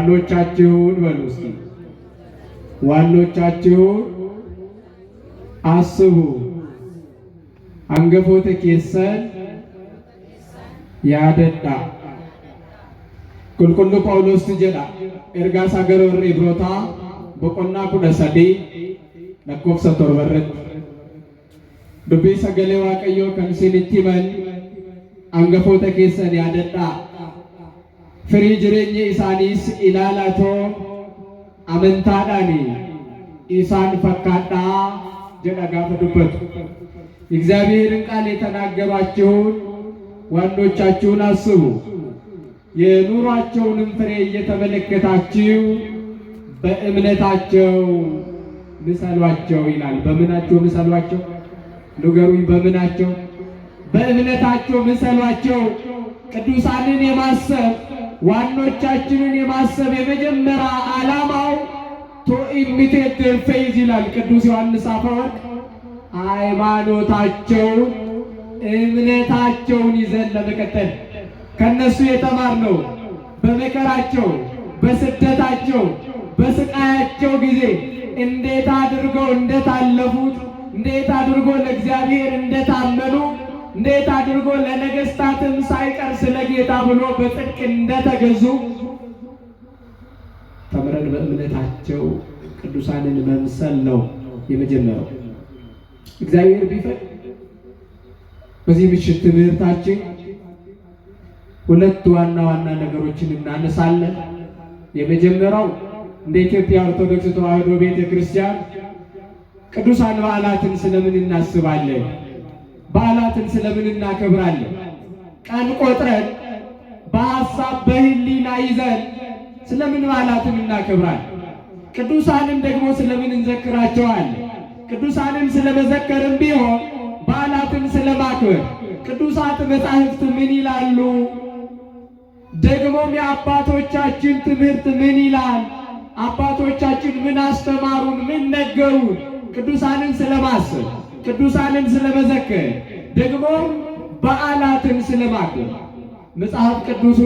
ዋኖቻችሁን በሉ እስኪ ዋኖቻችሁን አስቡ አንገፎተ ኬሰን ያደዳ ቁልቁሉ ጳውሎስ ጀዳ ኤርጋሳ ገሮር ኢብሮታ በቆና ኩደሰዲ ለኮፍሰ ቶርበረት ዱቤ ሰገሌ ዋቀዮ ከንሲኒቲ መን አንገፎተ ኬሰን ያደዳ ፍሪ ጅሬኝ ኢሳኒስ ኢላላቶ አመንታዳኒ ኢሳን ፈካዳ ጀዳ ጋፈ ዱበት እግዚአብሔርን ቃል የተናገሯችሁን ዋኖቻችሁን አስቡ የኑሯቸውንም ፍሬ እየተመለከታችሁ በእምነታቸው ምሰሏቸው ይላል። በምናቸው ምሰሏቸው? ንገሩኝ። በምናቸው? በእምነታቸው ምሰሏቸው። ቅዱሳንን የማሰብ ዋኖቻችንን የማሰብ የመጀመሪያ ዓላማው ቶ ኢሚቴት ፌዝ ይላል ቅዱስ ዮሐንስ አፈወርቅ። ሃይማኖታቸውን እምነታቸውን ይዘን ለመቀጠል ከነሱ የተማርነው በመከራቸው በስደታቸው በስቃያቸው ጊዜ እንዴት አድርገው እንደታለፉት እንዴት አድርገው ለእግዚአብሔር እንደታመኑ እንዴት አድርገው ለነገስታትም ሳይቀር ስለ ጌታ ብሎ በጽድቅ እንደተገዙ ተምረን በእምነታቸው ቅዱሳንን መምሰል ነው የመጀመሪያው። እግዚአብሔር ቢፈቅድ በዚህ ምሽት ትምህርታችን ሁለት ዋና ዋና ነገሮችን እናነሳለን። የመጀመሪያው እንደ ኢትዮጵያ ኦርቶዶክስ ተዋሕዶ ቤተክርስቲያን ቅዱሳን በዓላትን ስለምን እናስባለን? በዓላትን ስለምን እናከብራለን? ቀን ቆጥረን በሐሳብ በህሊና ይዘን ስለምን በዓላትን እናከብራለን? ቅዱሳንን ደግሞ ስለምን እንዘክራቸዋለን? ቅዱሳንን ስለመዘከርም ቢሆን በዓላትን ስለማክበር ቅዱሳት መጻሕፍት ምን ይላሉ? ደግሞም የአባቶቻችን ትምህርት ምን ይላል? አባቶቻችን ምን አስተማሩን? ምን ነገሩን? ቅዱሳንን ስለማሰብ ቅዱሳንን ስለመዘከር ደግሞ በዓላትን ስለማክበር መጽሐፍ ቅዱሱ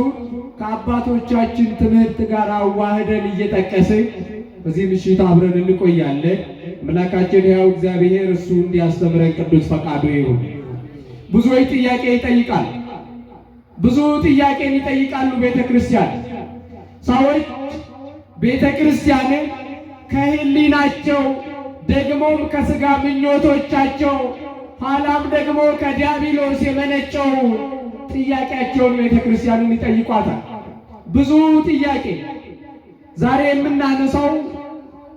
ከአባቶቻችን ትምህርት ጋር አዋህደን እየጠቀስን በዚህ ምሽት አብረን እንቆያለን። አምላካችን ሕያው እግዚአብሔር እሱ እንዲያስተምረን ቅዱስ ፈቃዱ ይሁን። ብዙዎች ጥያቄ ይጠይቃል። ብዙ ጥያቄን ይጠይቃሉ ቤተክርስቲያን። ሰዎች ቤተክርስቲያንን ከህሊናቸው ደግሞም ከስጋ ምኞቶቻቸው ኋላም ደግሞ ከዲያብሎስ የመነጨው ጥያቄያቸውን ቤተክርስቲያንን ይጠይቋታል። ብዙ ጥያቄ ዛሬ የምናነሳው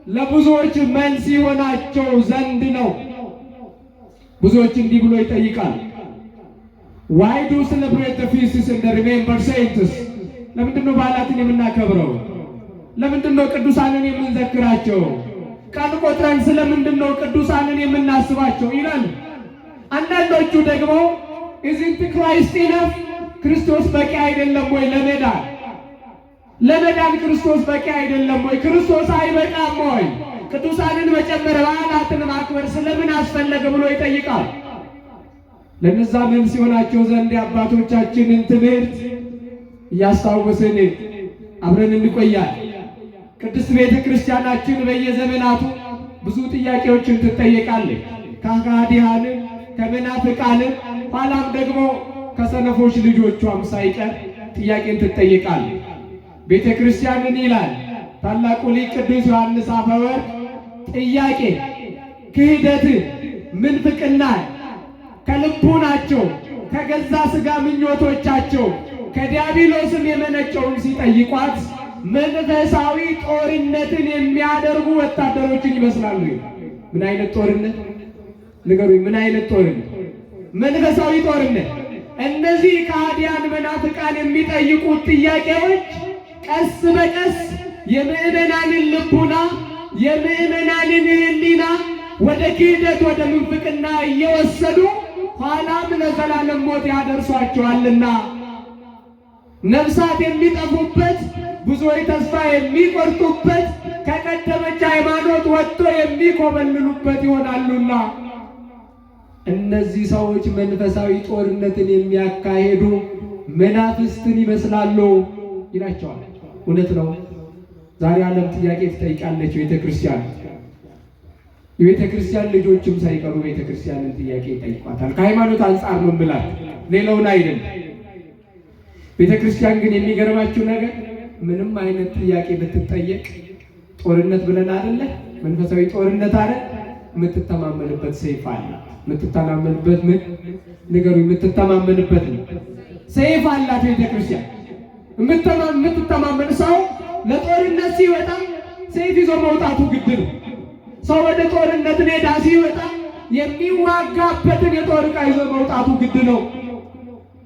ለብዙዎች መልስ ይሆናቸው ዘንድ ነው። ብዙዎች እንዲህ ብሎ ይጠይቃል። Why do you celebrate the feasts and the remember saints? ለምንድን ነው በዓላትን የምናከብረው? ለምንድን ነው ቅዱሳንን የምንዘክራቸው? ቀን ቆጥረን ስለምንድን ነው ቅዱሳንን የምናስባቸው ይላል። አንዳንዶቹ ደግሞ isn't Christ enough? ክርስቶስ በቂ አይደለም ወይ ለመዳን? ለመዳን ክርስቶስ በቂ አይደለም ወይ? ክርስቶስ አይበቃም ወይ? ቅዱሳንን መጨመር በዓላትን ማክበር ስለምን አስፈለገ ብሎ ይጠይቃል። ለነዛ መልስ ይሆናቸው ዘንድ የአባቶቻችንን ትምህርት እያስታወስን አብረን እንቆያለን። ቅድስት ቤተ ክርስቲያናችን በየዘመናቱ ብዙ ጥያቄዎችን ትጠየቃለች። ከሃዲያንም ከመናፍቃንም ኋላም ደግሞ ከሰነፎች ልጆቿም ሳይቀር ጥያቄን ትጠየቃለች። ቤተ ክርስቲያንን ይላል ታላቁ ሊቅ ቅዱስ ዮሐንስ አፈወርቅ ጥያቄ ክህደት ምንፍቅና ከልቡናቸው ከገዛ ስጋ ምኞቶቻቸው ከዲያብሎስም የመነጨውን ሲጠይቋት መንፈሳዊ ጦርነትን የሚያደርጉ ወታደሮችን ይመስላሉ። ምን አይነት ጦርነት ንገሩኝ? ምን አይነት ጦርነት? መንፈሳዊ ጦርነት። እነዚህ ከሃዲያን መናፍቃን የሚጠይቁት ጥያቄዎች ቀስ በቀስ የምዕመናንን ልቡና የምዕመናንን ሕሊና ወደ ክህደት ወደ ምንፍቅና እየወሰዱ ኋላም ለዘላለም ሞት ያደርሷቸዋልና ነፍሳት የሚጠፉበት ብዙዎች ተስፋ የሚቆርጡበት ከቀደመች ሃይማኖት ወጥቶ የሚኮበልሉበት ይሆናሉና እነዚህ ሰዎች መንፈሳዊ ጦርነትን የሚያካሄዱ መናፍስትን ይመስላሉ ይላቸዋል። እውነት ነው። ዛሬ ዓለም ጥያቄ ትጠይቃለች ቤተክርስቲያን። የቤተክርስቲያን ልጆችም ሳይቀሩ ቤተክርስቲያንን ጥያቄ ይጠይቋታል። ከሃይማኖት አንጻር ነው ብላት ሌላውን አይደለም። ቤተክርስቲያን ግን የሚገርማችሁ ነገር ምንም አይነት ጥያቄ ብትጠየቅ ጦርነት ብለን አይደለ? መንፈሳዊ ጦርነት አይደል? የምትተማመንበት ሰይፍ አለ። የምትተማመንበት ምን ነገሩ የምትተማመንበት ነው። ሰይፍ አላት ቤተክርስቲያን። የምትተማመን ሰው ለጦርነት ሲወጣ ሰይፍ ይዞ መውጣቱ ግድ ነው። ሰው ወደ ጦርነት ሜዳ ሲወጣ የሚዋጋበትን የጦር ዕቃ ይዞ መውጣቱ ግድ ነው።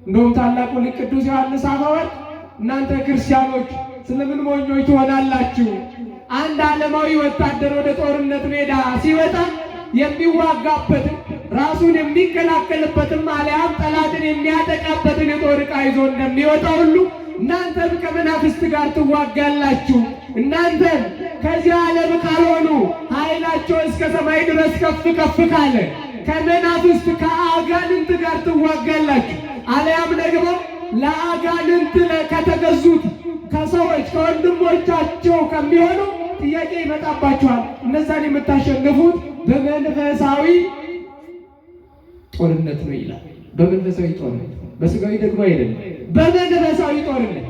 እንደውም ታላቁ ሊቅ ቅዱስ ዮሐንስ አፈወርቅ እናንተ ክርስቲያኖች ስለምን ሞኞች ትሆናላችሁ? አንድ ዓለማዊ ወታደር ወደ ጦርነት ሜዳ ሲወጣ የሚዋጋበትን ራሱን የሚከላከልበትን አልያም ጠላትን የሚያጠቃበትን የጦር ዕቃ ይዞ እንደሚወጣ ሁሉ እናንተም ከመናፍስት ጋር ትዋጋላችሁ። እናንተም ከዚህ ዓለም ካልሆኑ ኃይላቸው እስከ ሰማይ ድረስ ከፍ ከፍ ካለ ከመናፍስት ከአጋንንት ጋር ትዋጋላችሁ። አልያም ደግሞ ለአጋንንት ከተገዙት ከሰዎች ከወንድሞቻቸው ከሚሆኑ ጥያቄ ይመጣባችኋል። እነዛን የምታሸንፉት በመንፈሳዊ ጦርነት ነው ይላል። በመንፈሳዊ ጦርነት፣ በስጋዊ ደግሞ አይደለም፣ በመንፈሳዊ ጦርነት።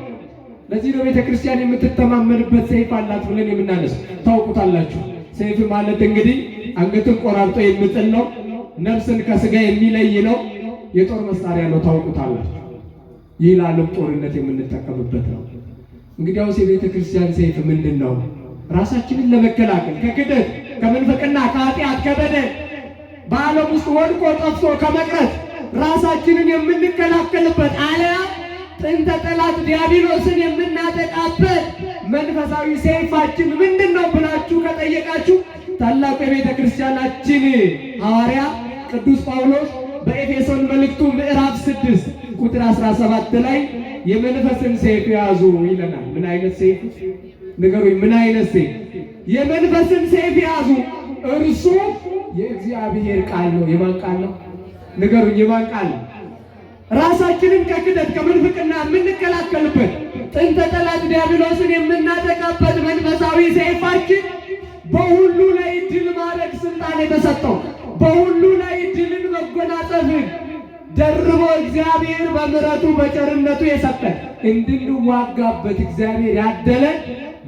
ለዚህ ነው ቤተክርስቲያን የምትተማመንበት ሰይፍ አላት ብለን የምናነሳው። ታውቁታላችሁ። ሰይፍ ማለት እንግዲህ አንገትን ቆራርጦ የሚጥል ነው። ነፍስን ከስጋ የሚለይ ነው። የጦር መሳሪያ ነው። ታውቁታላችሁ። ይህ ለዓለም ጦርነት የምንጠቀምበት ነው። እንግዲያውስ የቤተክርስቲያን ሰይፍ ምንድን ነው? ራሳችንን ለመከላከል ከክደት፣ ከምንፍቅና፣ ከኃጢአት፣ ከበደል በዓለም ውስጥ ወድቆ ጠፍቶ ከመቅረት ራሳችንን የምንከላከልበት አለያ ጥንተ ጠላት ዲያብሎስን የምናጠቃበት መንፈሳዊ ሰይፋችን ምንድን ነው ብላችሁ ከጠየቃችሁ ታላቁ የቤተ ክርስቲያናችን ሐዋርያ ቅዱስ ጳውሎስ በኤፌሶን መልእክቱ ምዕራፍ 6 ቁጥር 17 ላይ የመንፈስን ሰይፍ ያዙ ይለናል። ምን አይነት ሰይፍ ንገሩኝ? ምን አይነት ሰይፍ? የመንፈስን ሰይፍ ያዙ፣ እርሱ የእግዚአብሔር ቃል ነው። የማን ቃል ነው? ንገሩኝ፣ የማን ቃል ነው? ራሳችንን ከክደት ከምንፍቅና የምንከላከልበት ጥንተ ጠላት ዲያብሎስን የምናጠቃበት መንፈሳዊ ሰይፋችን በሁሉ ላይ ድል ማድረግ ስልጣን የተሰጠው በሁሉ ላይ ድልን መጎናጸፍን ደርቦ እግዚአብሔር በምሕረቱ በቸርነቱ የሰጠን እንድንዋጋበት እግዚአብሔር ያደለን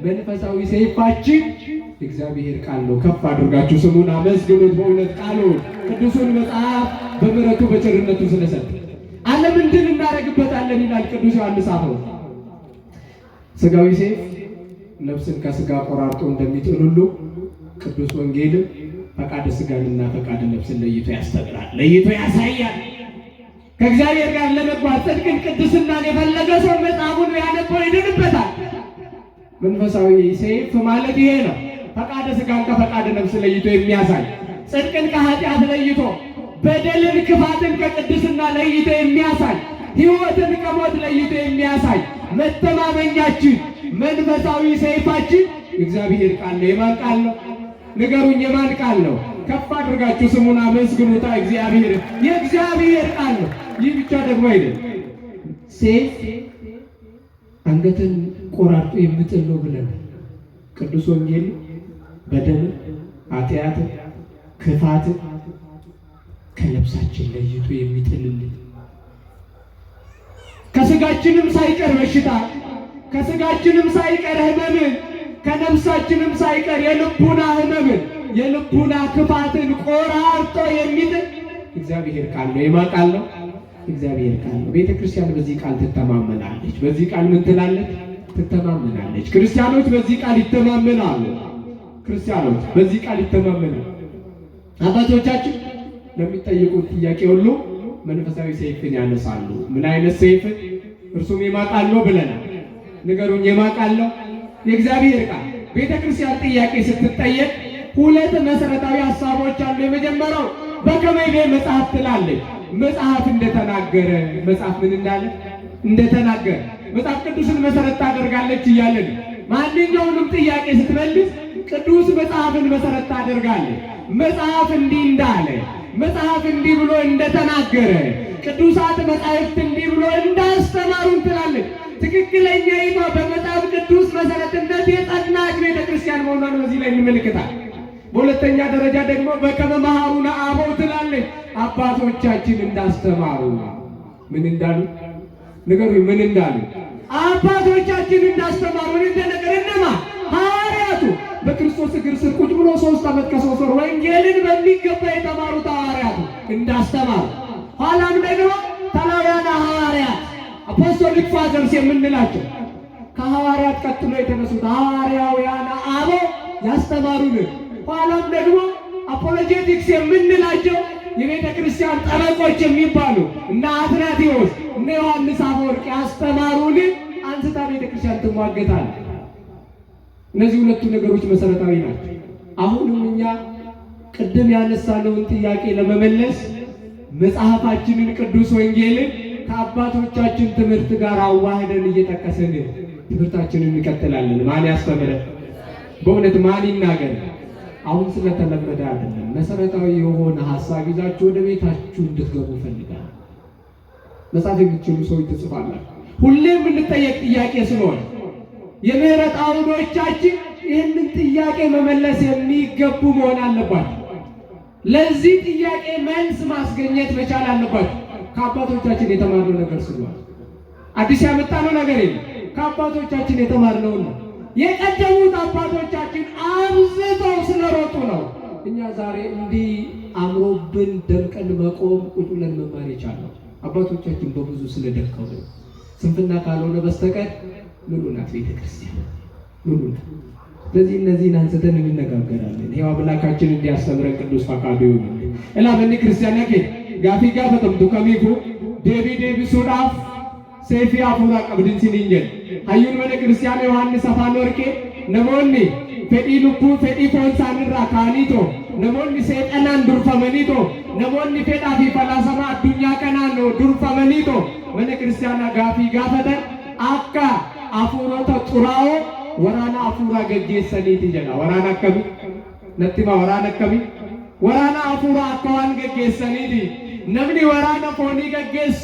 መንፈሳዊ ሰይፋችን እግዚአብሔር ቃል ነው። ከፍ አድርጋችሁ ስሙን አመስግኑት። በእውነት ቃሉን ቅዱሱን መጽሐፍ በምሕረቱ በቸርነቱ ስለሰጠን ዓለምን ድል እናደርግበታለን ይላል ቅዱስ ዮሐንስ አፈወርቅ። ስጋዊ ሰይፍ ነፍስን ከስጋ ቆራርጦ እንደሚጥል ሁሉ ቅዱስ ወንጌልም ፈቃደ ስጋንና ፈቃደ ነፍስን ለይቶ ያስተምራል፣ ለይቶ ያሳያል። ከእግዚአብሔር ጋር ለመጓዝ ጽድቅን፣ ቅድስናን የፈለገ ሰው መጽሐፉን ያነበው ይድንበታል። መንፈሳዊ ሰይፍ ማለት ይሄ ነው። ፈቃደ ስጋን ከፈቃደ ነፍስ ለይቶ የሚያሳይ፣ ጽድቅን ከኃጢአት ለይቶ፣ በደልን ክፋትን ከቅድስና ለይቶ የሚያሳይ፣ ሕይወትን ከሞት ለይቶ የሚያሳይ መተማመኛችን መንፈሳዊ ሰይፋችን እግዚአብሔር ቃል ነው። የማን ቃል ነው? ንገሩኝ፣ የማን ቃል ነው? ከፍ አድርጋችሁ ስሙን አመስግኑታ። እግዚአብሔር የእግዚአብሔር ቃል ነው። ይህ ብቻ ደግሞ አይደለም። ሰይፍ አንገትን ቆራርጦ የሚጥል ነው ብለን ቅዱስ ወንጌል በደል፣ ኃጢአት፣ ክፋት ከነፍሳችን ለይቶ የሚጥልልን ከስጋችንም ሳይቀር በሽታ ከስጋችንም ሳይቀር ሕመምን ከነፍሳችንም ሳይቀር የልቡና ሕመምን የልቡና ክፋትን ቆራርጦ የሚጥል እግዚአብሔር ቃል ነው። የማን ቃል ነው? እግዚአብሔር ቃል ነው። ቤተ ክርስቲያን በዚህ ቃል ትተማመናለች። በዚህ ቃል ምን ትላለች? ትተማመናለች። ክርስቲያኖች በዚህ ቃል ይተማመናሉ። ክርስቲያኖች በዚህ ቃል ይተማመናሉ። አባቶቻችን ለሚጠይቁት ጥያቄ ሁሉ መንፈሳዊ ሰይፍን ያነሳሉ። ምን አይነት ሰይፍ? እርሱም የማን ቃል ነው ብለናል። ንገሩኝ፣ የማን ቃል ነው? የእግዚአብሔር ቃል። ቤተ ክርስቲያን ጥያቄ ስትጠየቅ ሁለት መሰረታዊ ሀሳቦች አሉ። የመጀመሪያው በከመ ይቤ መጽሐፍ ትላለች። መጽሐፍ እንደተናገረ፣ መጽሐፍ ምን እንዳለ እንደተናገረ መጽሐፍ ቅዱስን መሰረት ታደርጋለች እያለን ማንኛውንም ጥያቄ ስትመልስ ቅዱስ መጽሐፍን መሰረት ታደርጋለች። መጽሐፍ እንዲህ እንዳለ፣ መጽሐፍ እንዲህ ብሎ እንደተናገረ፣ ቅዱሳት መጻሕፍት እንዲህ ብሎ እንዳስተማሩን ትላለች። ትክክለኛ ይቷ በመጽሐፍ ቅዱስ መሰረትነት የጸናች ቤተክርስቲያን መሆኗን በዚህ ላይ እንመለከታለን። በሁለተኛ ደረጃ ደግሞ በከመ መሃሩነ አበው ትላለች። አባቶቻችን እንዳስተማሩ ምን እንዳሉ ንገሩኝ። ምን እንዳሉ? አባቶቻችን እንዳስተማሩ እንደነገር እነማ ሐዋርያቱ በክርስቶስ እግር ስር ቁጭ ብሎ 3 ዓመት ከ3 ወር ወንጌልን በሚገባ የተማሩት ሐዋርያቱ እንዳስተማሩ፣ ኋላም ደግሞ ተላውያን ሐዋርያት አፖስቶሊክ ፋዘርስ የምንላቸው ከሐዋርያት ቀጥሎ የተነሱት ሐዋርያውያን አበው ያስተማሩልን፣ ኋላም ደግሞ አፖሎጄቲክስ የምንላቸው የቤተ ክርስቲያን ጠበቆች የሚባሉ እነ አትናቴዎስ እነ ዮሐንስ አፈወርቅ ያስተማሩልን አንስታ ቤተ ክርስቲያን ትሟገታለች። እነዚህ ሁለቱ ነገሮች መሰረታዊ ናቸው። አሁንም እኛ ቅድም ያነሳነውን ጥያቄ ለመመለስ መጽሐፋችንን ቅዱስ ወንጌልን ከአባቶቻችን ትምህርት ጋር አዋህደን እየጠቀስን ትምህርታችንን እንቀጥላለን። ማን ያስተምረን? በእውነት ማን ይናገር? አሁን ስለተለመደ አይደለም። መሰረታዊ የሆነ ሐሳብ ይዛችሁ ወደ ቤታችሁ እንድትገቡ ፈልጋለሁ። መጽሐፍ የምትችሉ ሰዎች ትጽፋላችሁ። ሁሌም የምንጠየቅ ጥያቄ ስለሆነ የምህረት አውዶቻችን ይህንን ጥያቄ መመለስ የሚገቡ መሆን አለባቸው። ለዚህ ጥያቄ መልስ ማስገኘት መቻል አለባቸው። ከአባቶቻችን የተማርነው ነገር ስለሆነ አዲስ ያመጣነው ነገር የለም። ከአባቶቻችን የተማርነው ነው። የቀደሙት አባቶቻችን አብዝተው ስለሮጡ ነው እኛ ዛሬ እንዲህ አምሮብን ደምቀን መቆም ቁጭ ብለን መማር የቻልነው። አባቶቻችን በብዙ ስለደከሙ ስንፍና ካልሆነ በስተቀር ምኑ ናት ቤተ ክርስቲያን? ምኑ ናት? ስለዚህ እነዚህን አንስተን እንነጋገራለን። ይሄው አምላካችን እንዲያስተምረን ቅዱስ ፈቃዱ ይሁን። እላ በኒ ክርስቲያን ያኬ ጋፊ ጋፈተምቱ ከሚፉ ዴቢሱዳፍ ሴፊ አፉራ ቀብድን ሲንጀል ሀዩን በኒ ክርስቲያን ዮሐንስ አፋን ወርቄ ነሞኒ ፌዲ ልቡ ፌዲ ፎንሳንራ ካኒቶ ነሞኒ ሴጠናን ዱርፈመኒቶ ነሞኒ ፌዳፊ ፈላሰማ አዱኛ ቀናን ዱርፈመኒቶ በኒ ክርስቲያን ጋፊ ጋፈተን አካ አፉሮታ ጡራኦ ወራና አፉራ ገጌሰኒት ጀና ወራና አከሚ ነቲማ ወራና አከሚ ወራና አፉራ አከዋን ገጌሰኒት ነምኒ ወራና ፎኒ ገጌሱ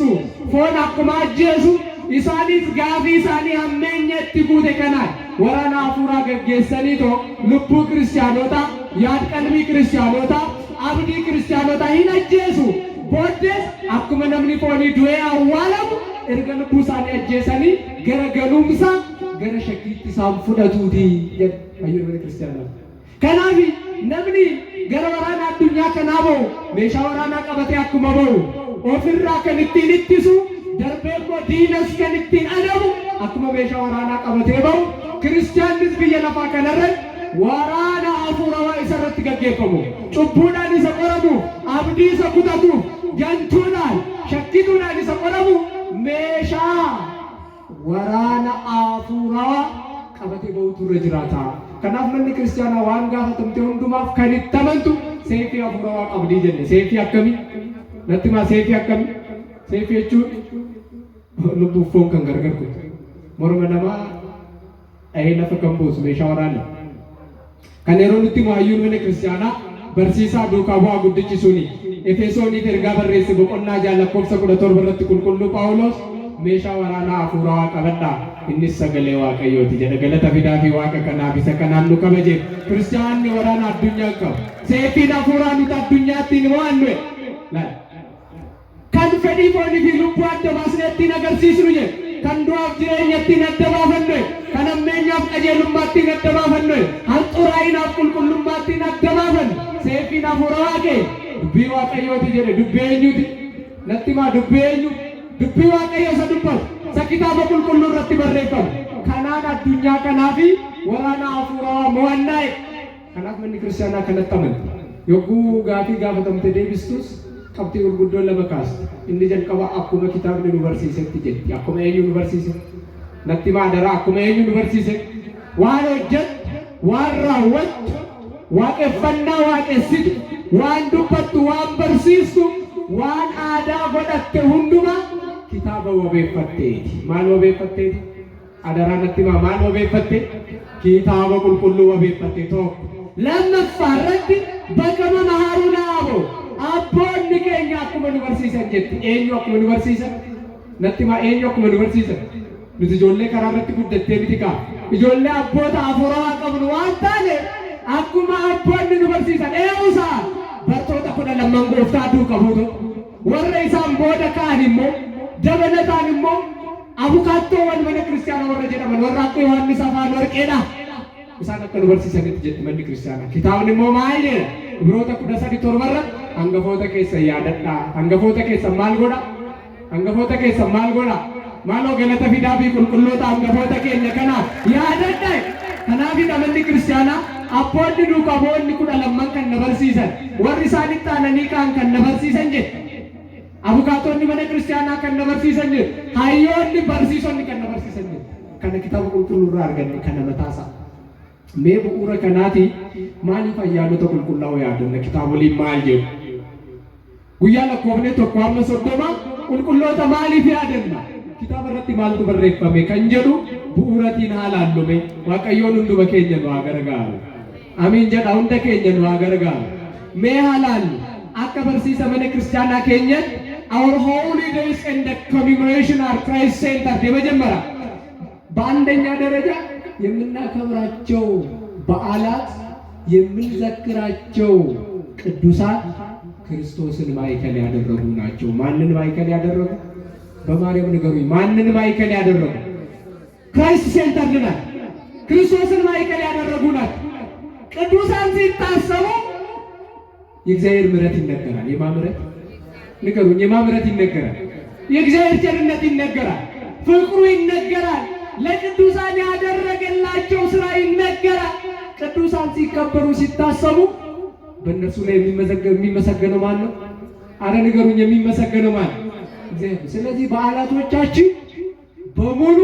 ፎን አኩማ ጄሱ ኢሳኒስ ጋፊ ኢሳኒ አመኘት ጉቴ ከናል ወራና አፉራ ገጌሰኒቶ ልቡ ክርስቲያኖታ ያድቀልቢ ክርስቲያኖታ አብዲ ክርስቲያኖታ ሂነጄሱ ቦዴስ አኩመ ነምኒ ፎኒ ዱዌ አዋለሙ erga lubbuu isaanii ajjeesanii gara galuumsa gara shakkiitti isaan fudhatuuti jedha kiristaanaa. Kanaaf namni gara waraana addunyaa kanaa bahu meeshaa waraanaa qabatee akkuma bahu ofirraa kan ittiin ittisu darbee immoo diinas kan ittiin adabu akkuma meeshaa waraanaa qabatee bahu kiristaannis biyya lafaa kanarratti waraana hafuurawaa isarratti gaggeeffamu cubbuudhaan isa qoramu abdii isa kutatu jantuudhaan shakkituudhaan isa qoramu meeshaa waraana hafuurawaa qabatee bahutu jiraata. Kanaaf manni kiristaanaa waan gaafatamte hundumaaf kan itti amantu seefii hafuurawaa qabdii jenne. Seefii akkamii? Natti maa seefii akkamii? Seefii jechuun lubbuuf foon kan gargar kutu morma namaa dhahee lafa kan buusu meeshaa waraanaa. Kan yeroo nutti maayyuun mana kiristaanaa barsiisaa duukaa bu'aa guddichi suni Efesooniif ergaa barreesse boqonnaa 6:17 irratti qulqulluu Phaawulos meeshaa waraanaa hafuurawaa qabadhaa innis sagalee Waaqayyooti jedha. Galata fidaa fi Waaqa kanaaf isa kanaan nu kabaje. Kiristaanni waraana addunyaa qabu. Seefiin hafuuraa nuti addunyaatti hin mo'annu kan fedhii foonii fi lubbuu adda baasnee ittiin agarsiisnu jedhe. Kan du'aaf jireenya ittiin adda baafannu kan ammeenyaaf qajeelummaa ittiin adda baafannu hanxuraa'inaaf qulqullummaa ittiin adda baafannu seefiin hafuurawaa kee dubbii Waaqayyooti jedhe. Dubbii eenyuti? Natti maa dubbii eenyu? Dubbii Waaqayyo isa dubbatu isa kitaaba qulqulluu irratti barreeffame. Kanaan addunyaa kanaaf waraana hafuurawaa mo'annaa. Kanaaf manni kiristaanaa kanatti amanu. Yogguu gaafii gaafatamte deebistus qabxii gurguddoon lama kaasti. Inni jalqaba akkuma kitaabni nu barsiisetti jedhi. Akkuma eenyu nu barsiise? Natti maa dara akkuma eenyu nu barsiise? Waan hojjettu, waan raawwattu, waaqeffannaa waaqessitu, waan dubbattu, waan barsiistu, waan aadaa godhatte hundumaa kitaaba wabeeffatteeti. Maal wabeeffatteeti? Adaraa natti maa maal wabeeffatte? Kitaaba qulqulluu wabeeffatte tokko. Lammaffaa irratti bakama maharuuna aboo abboonni keenya akkuma nu barsiisan jetti. Eenyu akkuma nu barsiisan? Natti maa eenyu akkuma nu barsiisan? Nuti ijoollee karaa irratti guddattee miti kaa. Ijoollee abboota hafuurawaa qabnu waantane akkuma abboonni nu barsiisan eewusa bartoota kudha lamman gooftaa duuka buutu warra isaan booda ka'an immoo dabalataan immoo abukaattoowwan mana kiristaanaa warra jedhaman warra akka Yohaannis afaan warqeedha. Isaan akka nu barsiisanitti jedhu manni kiristaanaa. Kitaabni immoo maal jedha? Ibroota 13:7 hangafoota keessa yaadadhaa. Hangafoota keessa maal godha? Hangafoota keessa maal godha? Maaloo galata fidaa fi qulqulloota hangafoota keenya kanaaf yaadadhaa. Kanaafidha manni kiristaanaa abboonni duukaa bu'oonni 12 kan na barsiisan warri isaanitti aananii kan na barsiisan jedhe. Abukaatonni mana kiristaanaa kan na barsiisan jedhe. Hayyoonni barsiisonni kan na barsiisan jedhe. Kana kitaaba qulqulluurraa arganne kana mataasaa. Mee bu'uura kanaati maaliif ayyaanota qulqullaa'oo yaadanna? Kitaaboliin maal jedhu? Guyyaa lakkoofne 1:30 qulqulloota maaliif yaadanna? Kitaaba irratti maaltu barreeffame kan jedhu bu'uuratiin haalaallume. Waaqayyoon hunduma keenya nu haa gargaaru. Amiin jedha hunda keenya nu haa gargaaru. Mee haalaallu akka barsiisa mana kiristaanaa keenyatti our holy days and the commemoration are Christ centered. የመጀመሪያ በአንደኛ ደረጃ የምናከብራቸው በዓላት የምንዘክራቸው ቅዱሳን ክርስቶስን ማዕከል ያደረጉ ናቸው። ማንን ማዕከል ያደረጉ? በማርያም ንገሩኝ። ማንን ማዕከል ያደረጉ? ክራይስት ሴንተርድ ናት። ክርስቶስን ማዕከል ያደረጉ ናት። ቅዱሳን ሲታሰቡ የእግዚአብሔር ምሕረት ይነገራል። የማን ምሕረት? ንገሩኝ። የማን ምሕረት ይነገራል? የእግዚአብሔር ቸርነት ይነገራል። ፍቅሩ ይነገራል። ለቅዱሳን ያደረገላቸው ስራ ይነገራል። ቅዱሳን ሲከበሩ ሲታሰቡ በእነርሱ ላይ የሚመሰገነው ማን ነው? አረ ንገሩኝ። የሚመሰገነው ማን? እግዚአብሔር። ስለዚህ በዓላቶቻችን በሙሉ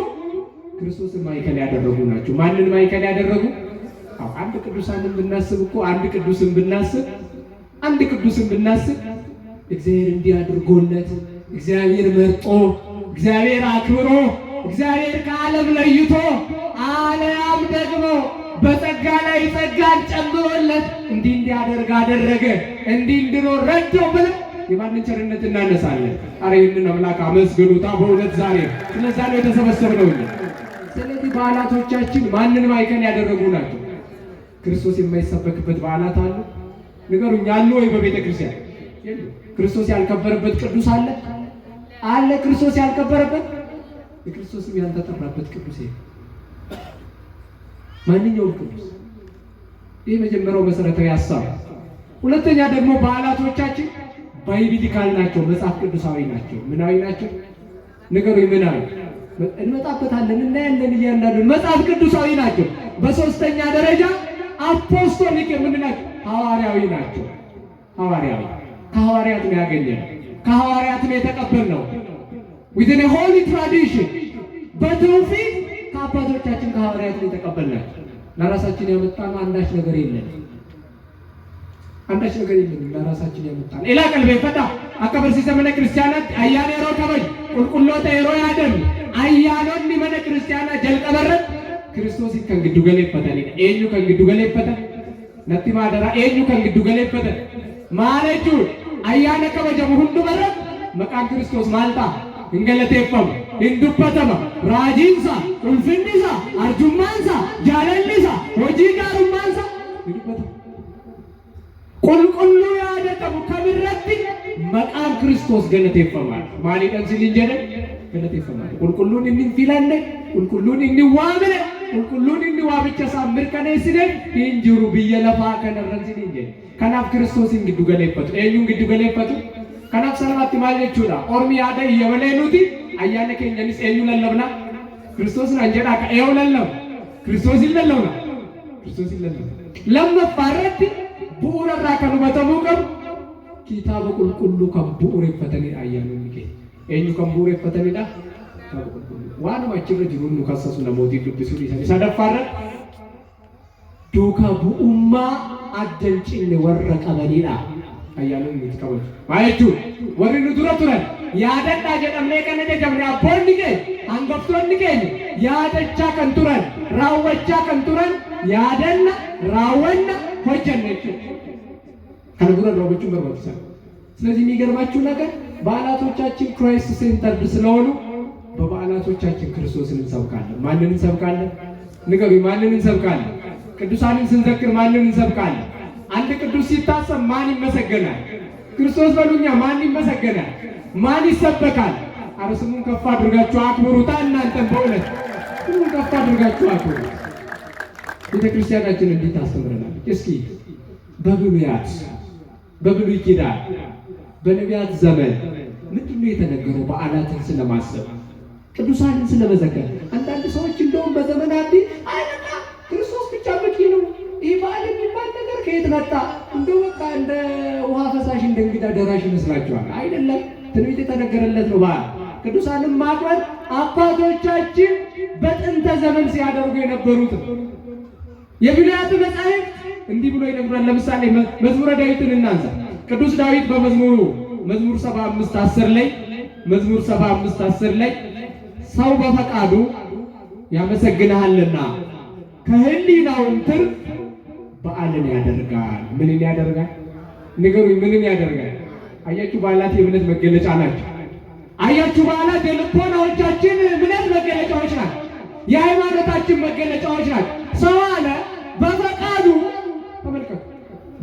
ክርስቶስን ማዕከል ያደረጉ ናቸው። ማንን ማዕከል ያደረጉ? አንድ ቅዱሳንን ብናስብ እኮ አንድ ቅዱስን ብናስብ እግዚአብሔር እንዲያድርጎለት እግዚአብሔር መርጦ እግዚአብሔር አክብሮ እግዚአብሔር ከዓለም ለይቶ ዓለም ደግሞ በጸጋ ላይ ጸጋን ጨምሮለት እንዲያደርግ አደረገ፣ እንዲኖር ረዳው ብለን የማንን ቸርነት እናነሳለን? አረ ይህንን አምላክ አመስግኑታ። በእውነት ዛሬ ስለዛ ነው የተሰበሰብነው። ስለዚህ በዓላቶቻችን ማንን ማዕከል ያደረጉ ናቸው? ክርስቶስ የማይሰበክበት በዓላት አሉ? ንገሩኝ። አሉ ወይ? በቤተ ክርስቲያን ክርስቶስ ያልከበረበት ቅዱስ አለ? ክርስቶስ ያልከበረበት የክርስቶስም ያልተጠራበት ቅዱስ ማንኛውም ቅዱስ። ይህ መጀመሪያው መሰረታዊ ሀሳብ። ሁለተኛ ደግሞ በዓላቶቻችን ባይብሊካል ናቸው፣ መጽሐፍ ቅዱሳዊ ናቸው። ምናዊ ናቸው? ንገሩኝ። ምናዊ? እንመጣበታለን፣ እናያለን። እያንዳንዱን መጽሐፍ ቅዱሳዊ ናቸው። በሶስተኛ ደረጃ አፖስቶሊክ የምንላቸው ሐዋርያዊ ናቸው። ሐዋርያዊ ከሐዋርያት ነው ያገኘነው፣ ከሐዋርያት ነው የተቀበልነው። within a holy tradition በትውፊት ከአባቶቻችን ከሐዋርያት ነው የተቀበልናቸው። ለራሳችን ያመጣነው አንዳች ነገር የለም፣ ለራሳችን ያመጣነው ኢላ ቀልቤ ፈታ አከበርሲ ዘመነ ክርስቲያናት አያኔ ሮ ከበጅ ቁልቁሎተ ሮ ያደም አያኖን መነ ክርስቲያና ጀልቀበረት ክርስቶስ ከንግዱ ገለፈተኒ ኤኙ ከንግዱ ገለፈተ ነቲ ማደራ ኤኙ ከንግዱ ገለፈተ ማለቹ አያነ ከበጀሙ ሁሉ በረት መቃን ክርስቶስ ማልታ እንገለቴፈም እንዱበተማ ራጂንሳ ኡልፍንሳ አርጁማንሳ ጃለሊሳ ወጂ ጋሩማንሳ እንዱበተ ቁልቁሉ ያደተሙ ከብረት መቃን ክርስቶስ ገለቴፈማል ማሊደን ሲልንጀደ ገለቴፈማል ቁልቁሉን እንፊላነ ቁልቁሉን እንዋምነ ቁልቁሉን እንዋብቻ ሳምር ከነስደ እንጅሩ በየለፋ ከነረን ሲልንጀ ከናፍ ክርስቶስ እንግዱ ገለፈቱ ኤኙ እንግዱ ገለፈቱ ከናፍ ሰላማት ማለቹዳ ኦርሚ ያደ የበለኑቲ አያነ ከኛንስ ኤኙ ለለብና ክርስቶስን አንጀዳ ከኤው ለለም ክርስቶስ ይለለውና ክርስቶስ ይለለው ለመፋረት ቡኡራ ከኑ በተሙቀም ኪታብ ቁልቁሉ ከቡኡር ፈተኒ አያኑ ንኬ ኤኙ ከቡኡር ፈተኒዳ ዋኑ አጭረ ጅሩኑ ከሰሱ ለሞቲ ዱብሱ ይሰኒ ሰደፋረ ዱካ ቡኡማ አደንጭን ወረቀ በሊዳ አያኑ ንትከበል ማየቱ ወሪኑ ዱረቱረን ያደዳ ጀደምኔ ከነደ ጀምራ ፖንዲጌ አንገፍቶንዲጌ ያደቻ ከንቱረን ራወቻ ከንቱረን ያደና ራወና ሆጀነች ከነጉረ ሮቦቹ በርባትሳ። ስለዚህ የሚገርማችሁ ነገር በዓላቶቻችን ክራይስት ሴንተርድ ስለሆኑ በበዓላቶቻችን ክርስቶስን እንሰብካለን። ማንን እንሰብካለን? ንገሩኝ። ማንን እንሰብካለን? ቅዱሳንን ስንዘክር ማንን እንሰብካለን? አንድ ቅዱስ ሲታሰብ ማን ይመሰገናል? ክርስቶስ በሉኛ። ማን ይመሰገናል? ማን ይሰበካል? አረ ስሙን ከፍ አድርጋችሁ አክብሩታ። እናንተም በእውነት ስሙን ከፍ አድርጋችሁ አክብሩ። ቤተክርስቲያናችን እንዴት ታስተምረናለች? እስኪ በብሉይ ኪዳን በነቢያት ዘመን ምንድን ነው የተነገረው? በዓላትን ስለማሰብ ቅዱሳንን ስለመዘከር። አንዳንድ ሰዎች እንደውም በዘመን አዲስ አይደና ክርስቶስ ብቻ በቂ ነው፣ ይህ በዓል የሚባል ነገር ከየት መጣ? እንደው በቃ እንደ ውሃ ፈሳሽ እንደ እንግዳ ደራሽ ይመስላችኋል? አይደለም። ትንቢት የተነገረለት ነው በዓል። ቅዱሳንን ማክበር አባቶቻችን በጥንተ ዘመን ሲያደርጉ የነበሩት የብሉያት መጻሕፍት እንዲህ ብሎ ይነግራል። ለምሳሌ መዝሙረ ዳዊትን እናንሳ። ቅዱስ ዳዊት በመዝሙሩ መዝሙር 75:10 ላይ ሰው በፈቃዱ ያመሰግንሃልና ከህሊናውም ትርፍ በዓልን ያደርጋል። ምንን ያደርጋል? ንገሩኝ፣ ምንን ያደርጋል? አያችሁ፣ በዓላት የእምነት መገለጫ ናቸው። አያችሁ፣ በዓላት የልቦናዎቻችን እምነት መገለጫዎች ናቸው። የሃይማኖታችን መገለጫዎች ናቸው። ሰው አለ በፈቃዱ ተመልከቱ፣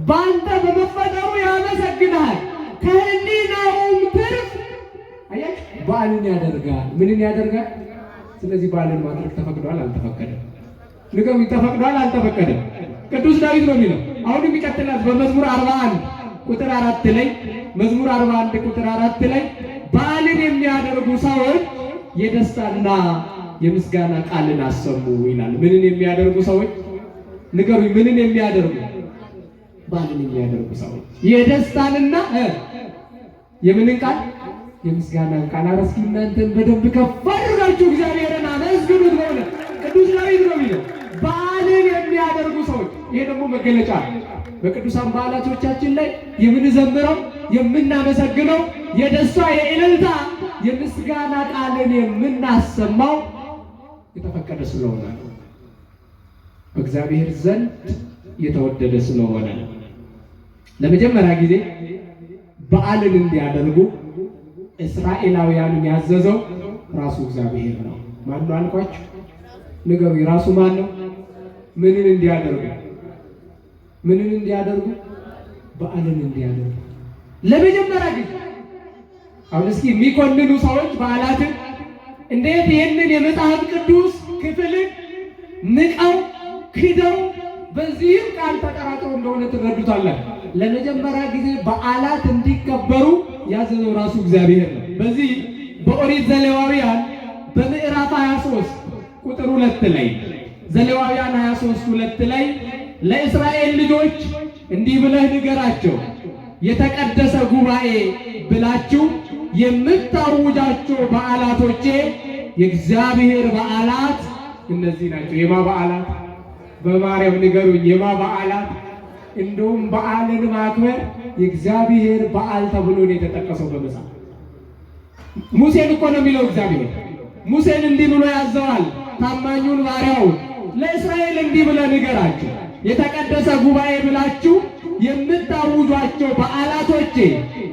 በአንተ በመፈጠሩ ያመሰግንሃል ከህሊናውም ትርፍ አያችሁ በዓልን ያደርጋል። ምንን ያደርጋል? ስለዚህ በዓልን ማድረግ ተፈቅዷል አልተፈቀደም? ንገሩኝ፣ ተፈቅዷል አልተፈቀደም? ቅዱስ ዳዊት ነው የሚለው። አሁንም ይቀጥላል በመዝሙር 41 ቁጥር 4 ላይ መዝሙር 41 ቁጥር 4 ላይ በዓልን የሚያደርጉ ሰዎች የደስታና የምስጋና ቃልን አሰሙ ይላል። ምንን የሚያደርጉ ሰዎች? ንገሩኝ፣ ምንን የሚያደርጉ? በዓልን የሚያደርጉ ሰዎች የደስታንና የምንን ቃል? የምስጋናን ቃል። ኧረ እስኪ እናንተን በደንብ ከፍ አድርጋችሁ እግዚአብሔርን አመስግኑት። በሆነ ቅዱስ ዳዊት ነው የሚለው በዓልን የሚያደርጉ ሰዎች። ይሄ ደግሞ መገለጫ በቅዱሳን በዓላቶቻችን ላይ የምንዘምረው የምናመሰግነው የደስታ የእልልታ የምስጋና ቃልን የምናሰማው የተፈቀደ ስለሆነ በእግዚአብሔር ዘንድ የተወደደ ስለሆነ ለመጀመሪያ ጊዜ በዓልን እንዲያደርጉ እስራኤላውያንን ያዘዘው ራሱ እግዚአብሔር ነው። ማን ነው አልኳችሁ? ንገሩ። ራሱ ማን ነው? ምንን እንዲያደርጉ? ምንን እንዲያደርጉ? በዓልን እንዲያደርጉ ለመጀመሪያ ጊዜ። አሁን እስኪ የሚኮንኑ ሰዎች በዓላትን እንዴት ይህንን የመጽሐፍ ቅዱስ ክፍልን ንቀው ክደው በዚህም ቃል ተጠራጥረው እንደሆነ ትረዱታላችሁ። ለመጀመሪያ ጊዜ በዓላት እንዲከበሩ ያዘዘው ራሱ እግዚአብሔር ነው። በዚህ በኦሪት ዘሌዋውያን በምዕራፍ 23 ቁጥር 2 ላይ ዘሌዋውያን 23:2 ላይ ለእስራኤል ልጆች እንዲህ ብለህ ንገራቸው፣ የተቀደሰ ጉባኤ ብላችሁ የምታውጃቸው በዓላቶቼ የእግዚአብሔር በዓላት እነዚህ ናቸው። የማ በዓላት? በማርያም ንገሩኝ፣ የማ በዓላት? እንደውም በዓልን ማክበር የእግዚአብሔር በዓል ተብሎ ነው የተጠቀሰው በመጽሐፍ። ሙሴን እኮ ነው የሚለው እግዚአብሔር። ሙሴን እንዲህ ብሎ ያዘዋል ታማኙን ባሪያውን፣ ለእስራኤል እንዲህ ብለህ ንገራቸው የተቀደሰ ጉባኤ ብላችሁ የምታውጇቸው በዓላቶቼ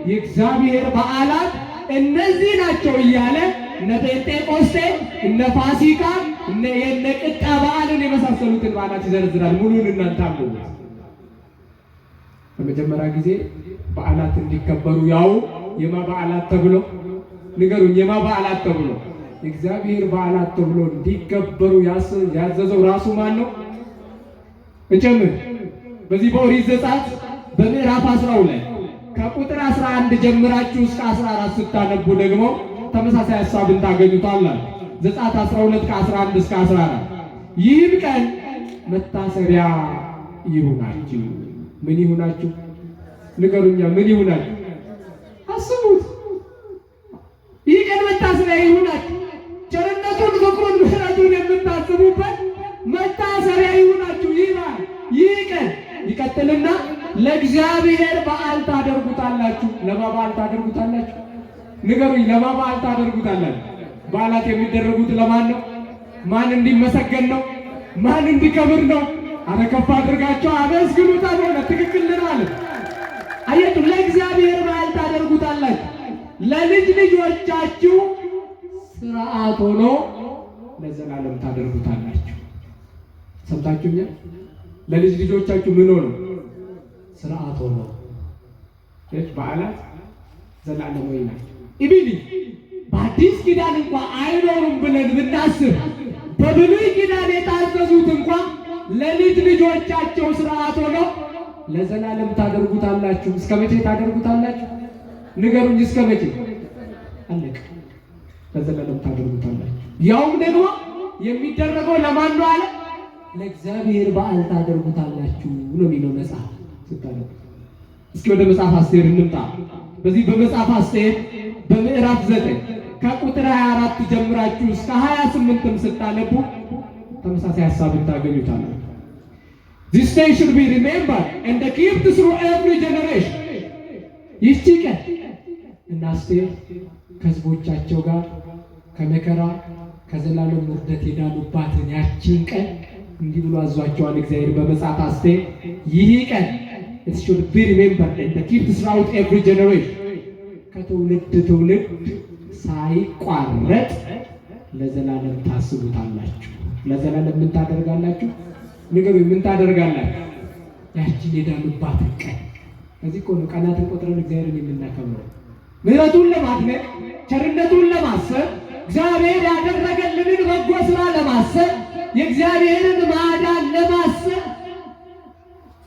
የእግዚአብሔር በዓላት እነዚህ ናቸው እያለ እነ ጴንጤቆስጤ፣ እነ ፋሲካ፣ እነ ቅጣ በዓልን የመሳሰሉትን በዓላት ይዘረዝራል። ሙሉን እናንተ አንብቡ። በመጀመሪያ ጊዜ በዓላት እንዲከበሩ ያው የማ በዓላት ተብሎ ንገሩኝ፣ የማ በዓላት ተብሎ? እግዚአብሔር በዓላት ተብሎ እንዲከበሩ ያዘዘው ራሱ ማን ነው? እንጨምር። በዚህ በኦሪት ዘጸአት በምዕራፍ 12 ከቁጥር 11 ጀምራችሁ እስከ 14 ስታነቡ ደግሞ ተመሳሳይ ሐሳብን ታገኙታላችሁ። ዘጸአት 12 ከ11 እስከ 14 ይህም ቀን መታሰቢያ ይሁናችሁ። ምን ይሁናችሁ? ንገሩኛ፣ ምን ይሁናችሁ? አስቡት። ይህ ቀን መታሰቢያ ይሁናችሁ። ቸርነቱን፣ ፍቅሩን፣ ምሕረቱን የምታስቡበት መታሰቢያ ይሁናችሁ። ይህ ቀን ይቀጥልና ለእግዚአብሔር በዓል ታደርጉታላችሁ። ለማ በዓል ታደርጉታላችሁ? ንገሩኝ፣ ለማ በዓል ታደርጉታላችሁ? በዓላት የሚደረጉት ለማን ነው? ማን እንዲመሰገን ነው? ማን እንዲከብር ነው? አረ ከፍ አድርጋችሁ አመስግኑታ። ሆነ ትክክል ማለት አያችሁ። ለእግዚአብሔር በዓል ታደርጉታላችሁ፣ ለልጅ ልጆቻችሁ ሥርዓት ሆኖ ለዘላለም ታደርጉታላችሁ። ሰምታችሁኛል? ለልጅ ልጆቻችሁ ምን ሆኖ ስርዓት ሆኖ በዓላት ዘላለማዊ ናቸው። ኢቢሊ በአዲስ ኪዳን እንኳን አይኖሩም ብለን ብናስብ በብሉይ ኪዳን የታዘዙት እንኳን ለልጅ ልጆቻቸው ስርዓት ሆኖ ለዘላለም ታደርጉታላችሁ። እስከ መቼ ታደርጉታላችሁ? ንገሩኝ። እስከ መቼ? አለቀ። ለዘላለም ታደርጉታላችሁ። ያውም ደግሞ የሚደረገው ለማን ነው አለ? ለእግዚአብሔር በዓል ታደርጉታላችሁ ነው የሚለው መጽሐፍ ስታነቡ። እስኪ ወደ መጽሐፍ አስቴር እንምጣ። በዚህ በመጽሐፍ አስቴር በምዕራፍ 9 ከቁጥር 24 ጀምራችሁ እስከ 28 ስታነቡ ተመሳሳይ ሐሳብን ታገኙታላችሁ። This day should be remembered and kept through every generation. ይህች ቀን እና አስቴር ከሕዝቦቻቸው ጋር ከመከራ ከዘላለም ውርደት የዳኑባትን ያቺን ቀን እንዲህ ብሎ አዟቸዋል እግዚአብሔር በመጽሐፍ አስቴር። ይህ ቀን it should be remembered and kept throughout every generation ከትውልድ ትውልድ ሳይቋረጥ ለዘላለም ታስቡታላችሁ። ለዘላለም ምን ታደርጋላችሁ? ንገሩ። ምን ታደርጋላችሁ? ያቺን የዳኑባትን ቀን። እዚህ እኮ ነው ቀናትን ቆጥረን እግዚአብሔርን የምናከብረው። ምሕረቱን ለማድነቅ ቸርነቱን ለማሰብ እግዚአብሔር ያደረገልንን በጎ ስራ ለማሰብ የእግዚአብሔርን ማዳን ለማሰብ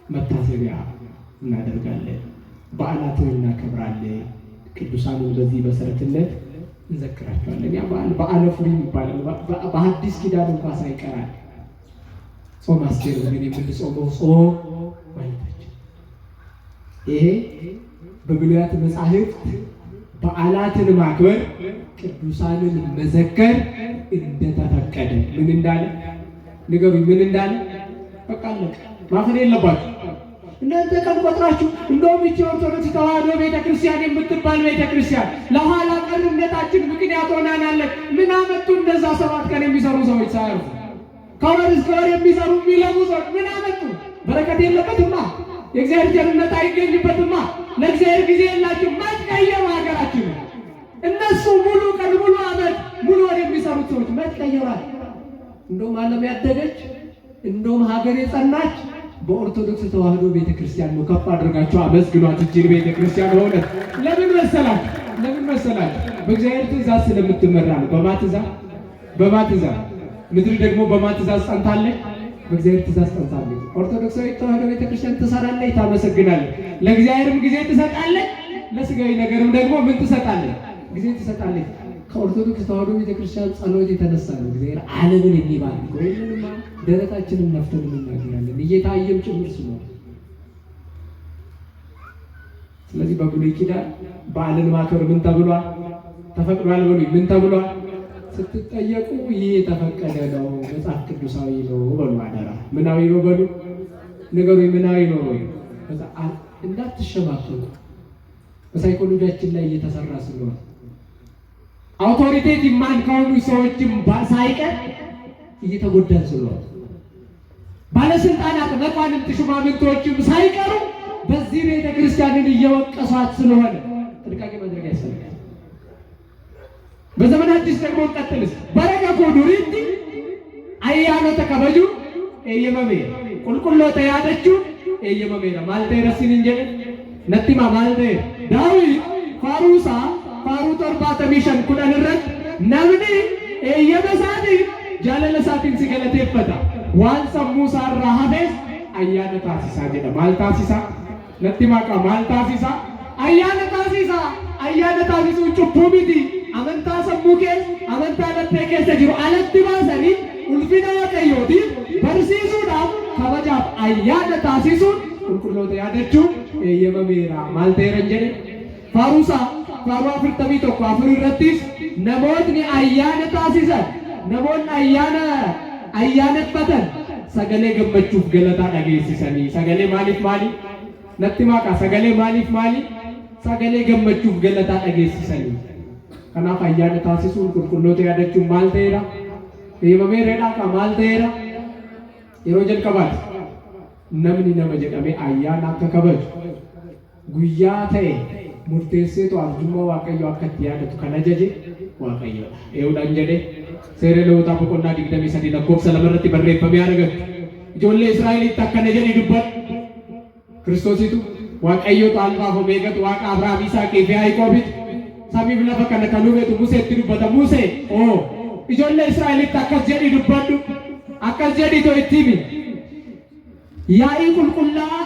መታሰቢያ እናደርጋለን። በዓላትን እናከብራለን። ቅዱሳኑን በዚህ መሰረትነት እንዘክራቸዋለን። ያ በዓል በዓለ ፉሪም ይባላል። በአዲስ ኪዳን እንኳን ሳይቀራል ጾም አስቴር ግን የምንጾመው ጾም ማለታችን ይሄ በብሉያት መጻሕፍት በዓላትን ማክበር ቅዱሳንን መዘከር እንደተፈቀደ ምን እንዳለ ንገሩኝ። ምን እንዳለ በቃ አለቀ። ማፈን የለባችሁ እናንተ ቀን ቆጥራችሁ። እንደውም ይህች ኦርቶዶክስ ተዋሕዶ ቤተክርስቲያን የምትባል ቤተክርስቲያን ለኋላ ቀርነታችን ምክንያት ሆናናለች። ምን አመጡ? እንደዛ 7 ቀን የሚሰሩ ሰዎች ሳያርፉ ከወር እስከ ወር የሚሰሩ የሚለሙ ሰዎች ምን አመጡ? በረከት የለበትማ። የእግዚአብሔር ቸርነት አይገኝበትማ። ለእግዚአብሔር ጊዜ የላችሁ። መትቀየሩ ሀገራችን እነሱ ሙሉ ቀን ሙሉ አመት ሙሉ ወር የሚሰሩት ሰዎች መትቀየራል። እንደውም ዓለም ያደገች እንደውም ሀገር የጸናች በኦርቶዶክስ ተዋሕዶ ቤተክርስቲያን ነው። ከፍ አድርጋችሁ አመስግኗት እጅግ ቤተክርስቲያን ሆነ። ለምን መሰላችሁ? ለምን መሰላችሁ? በእግዚአብሔር ትእዛዝ ስለምትመራ ነው። በማትእዛዝ ምድር ደግሞ በማትእዛዝ ጸንታለች። በእግዚአብሔር ትእዛዝ ጸንታለች። ኦርቶዶክሳዊ ተዋሕዶ ቤተክርስቲያን ትሰራለች፣ ታመሰግናለች። ለእግዚአብሔርም ጊዜ ትሰጣለች፣ ለስጋዊ ነገርም ደግሞ ምን ትሰጣለች? ጊዜ ትሰጣለች። ከኦርቶዶክስ ተዋሕዶ ቤተክርስቲያን ጸሎት የተነሳ ነው እግዚአብሔር ዓለምን የሚባርክ። ወይንማ ደረታችንን ነፍተን እንናገራለን እየታየም ጭምር ስለሆነ። ስለዚህ በብሉይ ኪዳን በዓልን ማክበር ምን ተብሏል? ተፈቅዷል በሉኝ። ምን ተብሏል? ስትጠየቁ ይህ የተፈቀደ ነው፣ መጽሐፍ ቅዱሳዊ ነው በሉ። አደራ ምናዊ ነው በሉ። ንገሩኝ። ምናዊ ነው በሉ። እንዳትሸማቀቁ። በሳይኮሎጂያችን ላይ እየተሰራ ስለሆነ አውቶሪቴት ማን ከሆኑ ሰዎችም ሳይቀር እየተጎዳን ስለሆነ ባለስልጣናት መኳንንት ሹማምንቶችም ሳይቀሩ በዚህ ቤተክርስቲያንን እየወቀሷት ስለሆነ ጥንቃቄ ማድረግ ያስፈልጋል። በዘመን አዲስ ደግሞ እንቀጥልስ በረከኮ ዱሪቲ አያኖ ተከበጁ ኤየመሜ ቁልቁሎተ ያደችው ኤየመሜ ማልቴ ረሲን እንጀ ነቲማ ማልቴ ዳዊት ፋሩሳ ፋሩ torbaatamishan kudhan irratti namni eeyyama isaatiin jaalala isaatiin si galateeffata. Waan sammuu isaa irraa hafes ayyaana taasisaa jedha. Maal taasisaa? Natti maqaa maal taasisaa? Ayyaana taasisaa. Ayyaana taasisuun cubbuu miti. Amantaa sammuu keessa, amantaa laphee keessa jiru alatti baasanii ulfina Waaqayyootiif barsiisuudhaaf kabajaaf ayyaana taasisuun qulqulloota yaadachuun eeyyamameera. Maal ta'eera jedhe Faaruusaa Faaruu 41 afur irrattis namootni ayyaana taasisan, namoonni ayyaaneffatan sagalee gammachuuf galataa dhageessisanii. Sagalee maaliif maali? Natti maqaa sagalee maaliif maali? Sagalee gammachuuf galataa dhageessisanii. Kanaaf ayyaana taasisuun qulqulloota yaadachuun maal ta'eera? Eeyyimameeradhaa ka maal ta'eera? Yeroo jalqabaati namni nama jedhamee ayyaana akka kabaju guyyaa ta'e murteesseetu arjummaa Waaqayyoo akka itti yaadatu kan ajaje Waaqayyoodha. Eewudhaan jedhee seera Lewwotaa boqonnaa 23 lakkoofsa 2 irratti barreeffamee argatu. ijoollee Israa'elitti akkana jedhi dubbadhu. Kiristoositu Waaqayyotu alfaaf omeegatu Waaqa Abrahaam, Yisaaqii fi Yaaqoobitu samiif lafa kana kan uumetu Museetti dubbata. Musee ijoollee Israa'elitti akkas jedhi dubbadhu. Akkas jedhi too itti himi. Yaa'ii qulqullaa'aa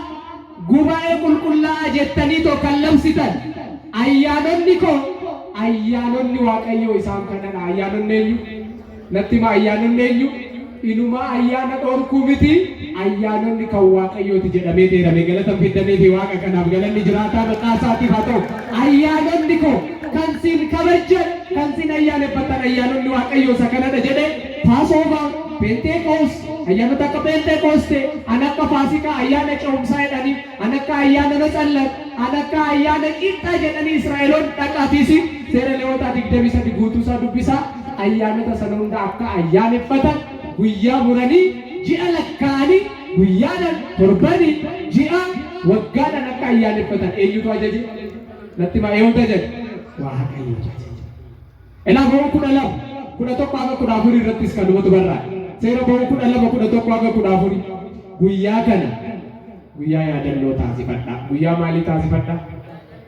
gubaa'ee qulqullaa'aa jettanii too kan labsitan ayyaanonni koo ayyaanonni Waaqayyoo isaan kanadha. Ayyaanonni eenyu? Natti hima ayyaanonni eenyu? Inumaa ayyaana dhorkuu miti. Ayyaanonni kan Waaqayyooti jedhamee deerame galata fiddanii fi Waaqa kanaaf galanni jiraataa maqaa isaatiif haa ta'u. Ayyaanonni koo kan siin kabajan kan siin ayyaaneffatan ayyaanonni Waaqayyoo isa kanadha jedhee Paasoomaa, Penteekoos, ayyaanota akka Penteekooste, an akka Faasikaa ayyaana ce'umsaa jedhanii, an akka ayyaana Matsallat, an akka ayyaana Qixxaa jedhanii Israa'eloonni dhaqaafiisi seera Lewwotaa 23 guutuusaa dubbisaa ayyaanota sana hunda akka ayyaaneffatan guyyaa muranii ji'a lakkaa'anii guyyaadhaan torbanii ji'a waggaadhaan akka ayyaaneffatan eenyutu ajaje? Natti himaa eenyutu ajaje? Waaqayyo ajaje. Elaa bo'oo 12 11 hanga 14 irrattis kan dhumatu barraa. Seera bo'oo 12 11 hanga 14 guyyaa kana guyyaa yaadannoo taasifadha. Guyyaa maalii taasifadha?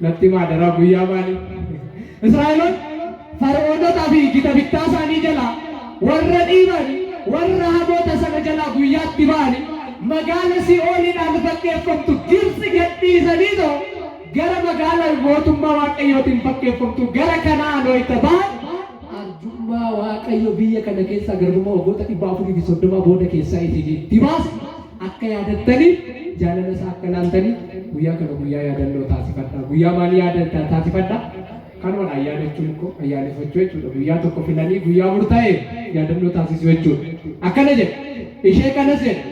Natti himaa daraa guyyaa maalii? Israa'eloon Fara'oonotaa fi gita bittaa isaanii jalaa warra dhiiban warra hamoota sana jalaa guyyaatti ba'ani magaala Si'ooliidhaan fakkeeffamtu Gibxi gadhiisanii too gara magaala mootummaa Waaqayyootiin fakkeeffamtu gara Kana'aan ho'ita ba'an arjummaa Waaqayyo biyya kana keessaa garbummaa waggoota 430 booda keessaa itti baase akka yaadattaniif jaalala isaa akka laantanii guyyaa kana guyyaa yaadannoo taasifadha. Guyyaa maalii yaadannoo taasifadha? Kanuma ayyaaneffachuu ko ayyaaneffachuu jechuudha. Guyyaa tokko filanii guyyaa murtaa'e yaadannoo taasisuu jechuudha. Akkana jedha ishee kanas jedha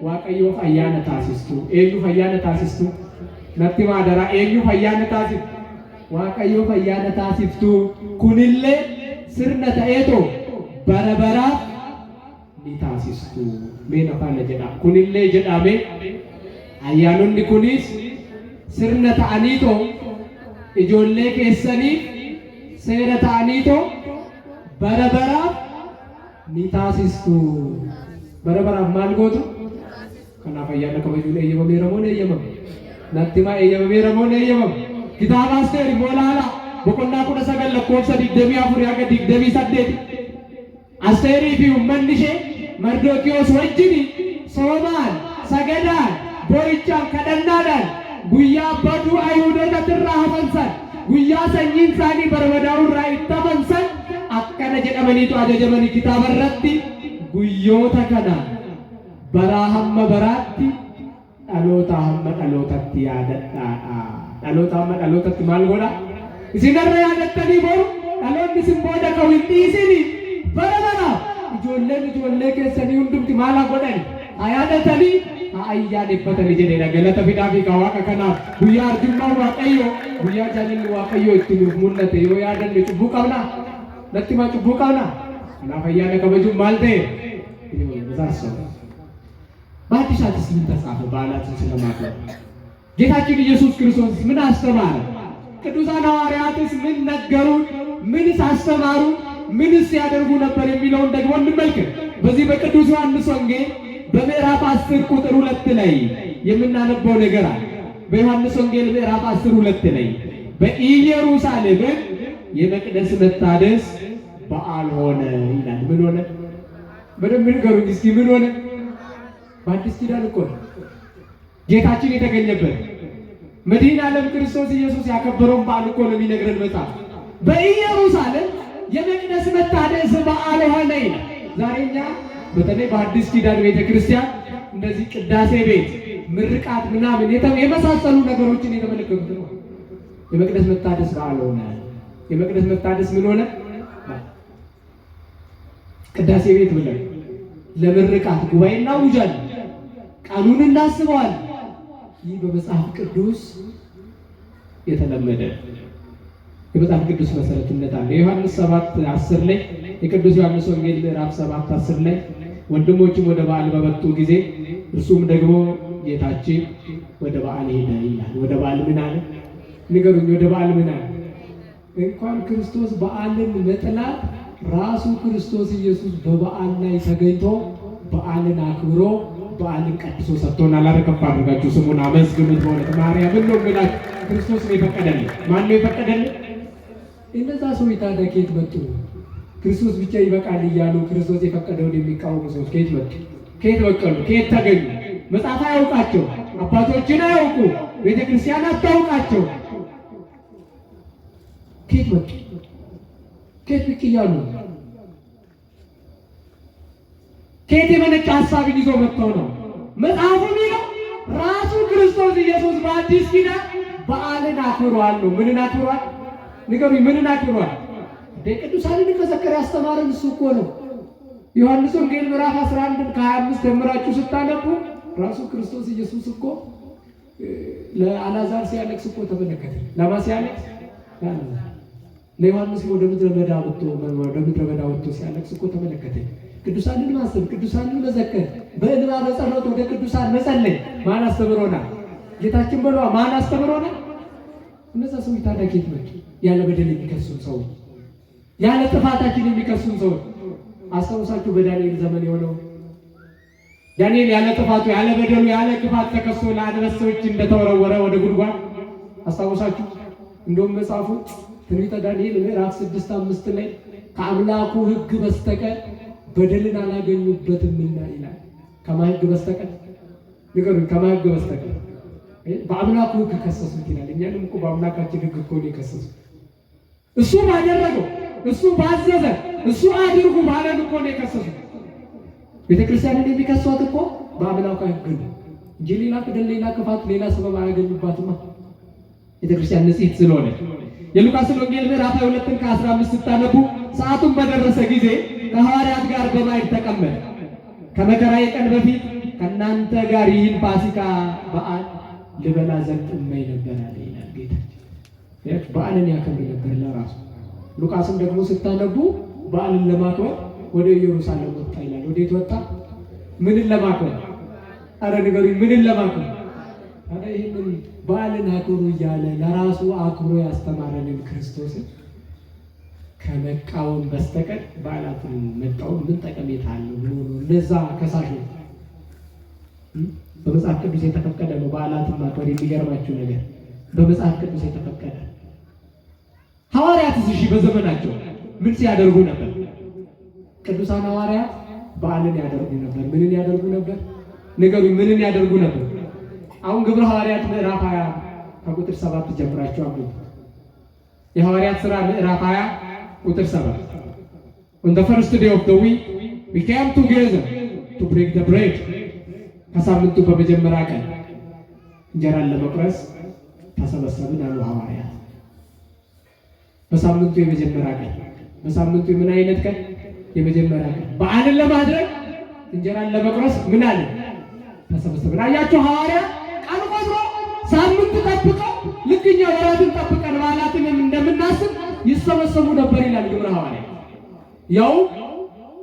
Waaqayyoof ayyaana taasistu. Eenyuuf ayyaana taasistu? Natti himaa daraa eenyuuf ayyaana taasiftu? Waaqayyoof ayyaana taasiftu. Kunillee sirna ta'eetoo bara baraaf ni taasistu. Mee nafaana jedha kunillee jedhame ayyaanonni kunis sirna ta'aniitoo ijoollee keessanii seera ta'aniitoo bara baraaf ni taasistu. Bara baraaf maal gootu? Kanaaf ayyaana kabajuun eeyyamameera moo eeyyamame? Natti himaa eeyyamameera moo eeyyamame? Kitaaba Asteer Moolaalaa boqonnaa 19 lakkoofsa 24 hanga 28 Asteerii fi uummanni ishee Mardookiyoos wajjin soomaan sagadaan boo'ichaan kadhannaadhaan guyyaa baduu Ayhuudota irraa hafan guyyaa sanyiin isaanii barbadaa'uu irraa itti hafan akkana jedhamaniitu ajajamanii kitaaba irratti guyyoota kana baraa hamma baraatti dhaloota hamma dhalootatti yaadadhaa. Dhaloota hamma dhalootatti maal godha? Isinirra yaadattanii boru dhaloonni isin booda ka'u hin dhiisini. Bara baraaf ijoollee keessanii hundumti maal haa godhani? Haa yaadatanii haa ayyaaneffatanii jedheedha. Galata fidaa fi Waaqa kanaaf guyyaa arjummaa Waaqayyoo guyyaa jaalalli Waaqayyoo itti nuuf mul'ate yoo yaadanne cubbuu qabnaa? Natti himaa cubbuu qabnaa? Kanaaf ayyaana kabajuun maal ta'e? በአዲሳትስ ምን ተጻፈ? በዓላትን ስለማክበር ጌታችን ኢየሱስ ክርስቶስ ምን አስተማረ? ቅዱሳን ሐዋርያትስ ምን ነገሩን? ምንስ አስተማሩ? ምንስ ያደርጉ ነበር የሚለውን ደግሞ እንመልከት። በዚህ በቅዱስ ዮሐንስ ወንጌል በምዕራፍ 10 ቁጥር 2 ላይ የምናነበው ነገር አለ። በዮሐንስ ወንጌል ምዕራፍ 10 2 ላይ በኢየሩሳሌም የመቅደስ መታደስ በዓል ሆነ ይላል። ምን ሆነ? በደንብ ንገሩኝ እስኪ ምን ሆነ? በአዲስ ኪዳን እኮ ነው ጌታችን የተገኘበት መድኃኔ ዓለም ክርስቶስ ኢየሱስ ያከበረውን በዓል እኮ ነው የሚነግረን መጽሐፍ። በኢየሩሳሌም የመቅደስ መታደስ በዓል ሆነ ይላል። ዛሬ እኛ በተለይ በአዲስ ኪዳን ቤተክርስቲያን እንደዚህ ቅዳሴ ቤት፣ ምርቃት ምናምን የመሳሰሉ ነገሮችን የተመለከቱት ነው። የመቅደስ መታደስ በዓል ሆነ። የመቅደስ መታደስ ምን ሆነ? ቅዳሴ ቤት ብለን ለምርቃት ጉባኤ እናውጃለን፣ ቀኑን እናስበዋለን። ይህ በመጽሐፍ ቅዱስ የተለመደ የመጽሐፍ ቅዱስ መሰረትነት አለ። ዮሐንስ 7:10 ላይ የቅዱስ ዮሐንስ ወንጌል ምዕራፍ 7:10 ላይ ወንድሞችም ወደ በዓል በመጡ ጊዜ እርሱም ደግሞ ጌታችን ወደ በዓል ሄደ ይላል። ወደ በዓል ምን አለ? ንገሩኝ፣ ወደ በዓል ምን አለ? እንኳን ክርስቶስ በዓልን መጥላት ራሱ ክርስቶስ ኢየሱስ በበዓል ላይ ተገኝቶ በዓልን አክብሮ በዓልን ቀድሶ ሰጥቶናል። አረከፍ አድርጋችሁ ስሙን አመስግኑት። በእውነት ማርያምን ነው የምላችሁ። ክርስቶስ ነው የፈቀደልን። ማን ነው የፈቀደልን? እነዛ ሰዎች ታዲያ ከየት መጡ? ክርስቶስ ብቻ ይበቃል እያሉ ክርስቶስ የፈቀደውን የሚቃወሙ ሰዎች ከየት መጡ? ከየት በቀሉ? ከየት ተገኙ? መጽሐፍ አያውቃቸው፣ አባቶችን አያውቁ፣ ቤተክርስቲያን አታውቃቸው። ከየት መጡ? ከየት ብቅ እያሉ ከየት የመነጨ ሀሳብን ይዞ መጥተው ነው? መጽሐፉ የሚለው ራሱ ክርስቶስ ኢየሱስ በአዲስ ኪዳን በዓልን አክብሯል ነው። ምንን አክብሯል? ንገሩኝ፣ ምንን አክብሯል? ቅዱሳንን ከዘከር ያስተማረን እሱ እኮ ነው። ዮሐንስ ወንጌል ምዕራፍ 11 ከ25 ጀምራችሁ ስታነቡ ራሱ ክርስቶስ ኢየሱስ እኮ ለአልዓዛር ሲያለቅስ እኮ ተመለከተ። ለማ ሲያለቅስ ለዮሐንስ ወደ ምድረ በዳ ወጥቶ ሲያለቅስ እኮ ተመለከተ። ቅዱሳንን ማሰብ፣ ቅዱሳንን መዘከር፣ በእንባ በጸሎት ወደ ቅዱሳን መጸለይ ማን አስተምሮናል? ጌታችን ብሏ ማን አስተምሮናል? እነዛ ሰዎች ታዲያ ከየት መጡ? ያለ በደል የሚከሱን ሰዎች፣ ያለ ጥፋታችን የሚከሱን ሰዎች። አስታውሳችሁ በዳንኤል ዘመን የሆነው ዳንኤል ያለ ጥፋቱ ያለ በደሉ ያለ ክፋት ተከሶ ለአንበሶች እንደተወረወረ ወደ ጉድጓድ አስታውሳችሁ። እንደውም መጽሐፉ ትንቢተ ዳንኤል ምዕራፍ 6:5 ላይ ከአምላኩ ሕግ በስተቀር በደልን አላገኙበትምና ይላል። ከማን ሕግ በስተቀር ንገሩኝ፣ ከማን ሕግ በስተቀር? በአምላኩ ሕግ ከሰሱት ይላል። እኛንም እኮ በአምላካችን ሕግ እኮ ነው የከሰሱት። እሱ ባደረገው፣ እሱ ባዘዘ፣ እሱ አድርጉ ባለን እኮ ነው የከሰሱት። ቤተክርስቲያንን የሚከሷት እኮ በአምላኳ ሕግ ነው እንጂ ሌላ በደል፣ ሌላ ክፋት፣ ሌላ ሰበብ አያገኙባትማ። ቤተክርስቲያን ንጽሕት ስለሆነ የሉቃስ ወንጌል ምዕራፍ 22 ከ15 ስታነቡ ሰዓቱን በደረሰ ጊዜ ከሐዋርያት ጋር በማዕድ ተቀመጠ። ከመከራዬ ቀን በፊት ከእናንተ ጋር ይህን ፋሲካ በዓል ልበላ ዘንድ እመኝ ነበር አለ ይላል ጌታችን። በዓልን ያከብር ነበር ለራሱ። ሉቃስም ደግሞ ስታነቡ በዓልን ለማክበር ወደ ኢየሩሳሌም ወጣ ይላል። ወዴት ወጣ? ምንን ለማክበር? አረ ንገሩኝ፣ ምንን ለማክበር? አረ ይህንን በዓልን አክብሩ እያለ ለራሱ አክብሮ ያስተማረንን ክርስቶስን ከመቃወም በስተቀር በዓላትን መቃወም ምን ጠቀሜታ አለው ብሎ ነው እነዛ ከሳሾች። በመጽሐፍ ቅዱስ የተፈቀደ ነው በዓላትን ማክበር። የሚገርማችሁ ነገር በመጽሐፍ ቅዱስ የተፈቀደ። ሐዋርያት እሺ በዘመናቸው ምን ሲያደርጉ ነበር? ቅዱሳን ሐዋርያት በዓልን ያደርጉ ነበር። ምንን ያደርጉ ነበር? ንገሩኝ፣ ምንን ያደርጉ ነበር? አሁን ግብረ ሐዋርያት ምዕራፍ 20 ከቁጥር 7 ጀምራችሁ አብሩ። የሐዋርያት ሥራ ምዕራፍ 20 ቁጥር 7 On the first day of the week we came together to break the bread. ከሳምንቱ በመጀመሪያ ቀን እንጀራን ለመቁረስ ተሰበሰብን አሉ ሐዋርያት። በሳምንቱ የመጀመሪያ ቀን፣ በሳምንቱ ምን አይነት ቀን? የመጀመሪያ ቀን በዓልን ለማድረግ እንጀራን ለመቁረስ ምን አለ? ተሰበሰብን። አያችሁ ሐዋርያት ቀን ቆጥሮ ሳምንት ጠብቀው ልክ እኛ ወራትን ጠብቀን በዓላትን እንደምናስብ ይሰበሰቡ ነበር ይላል ግብረ ሐዋርያት። ያው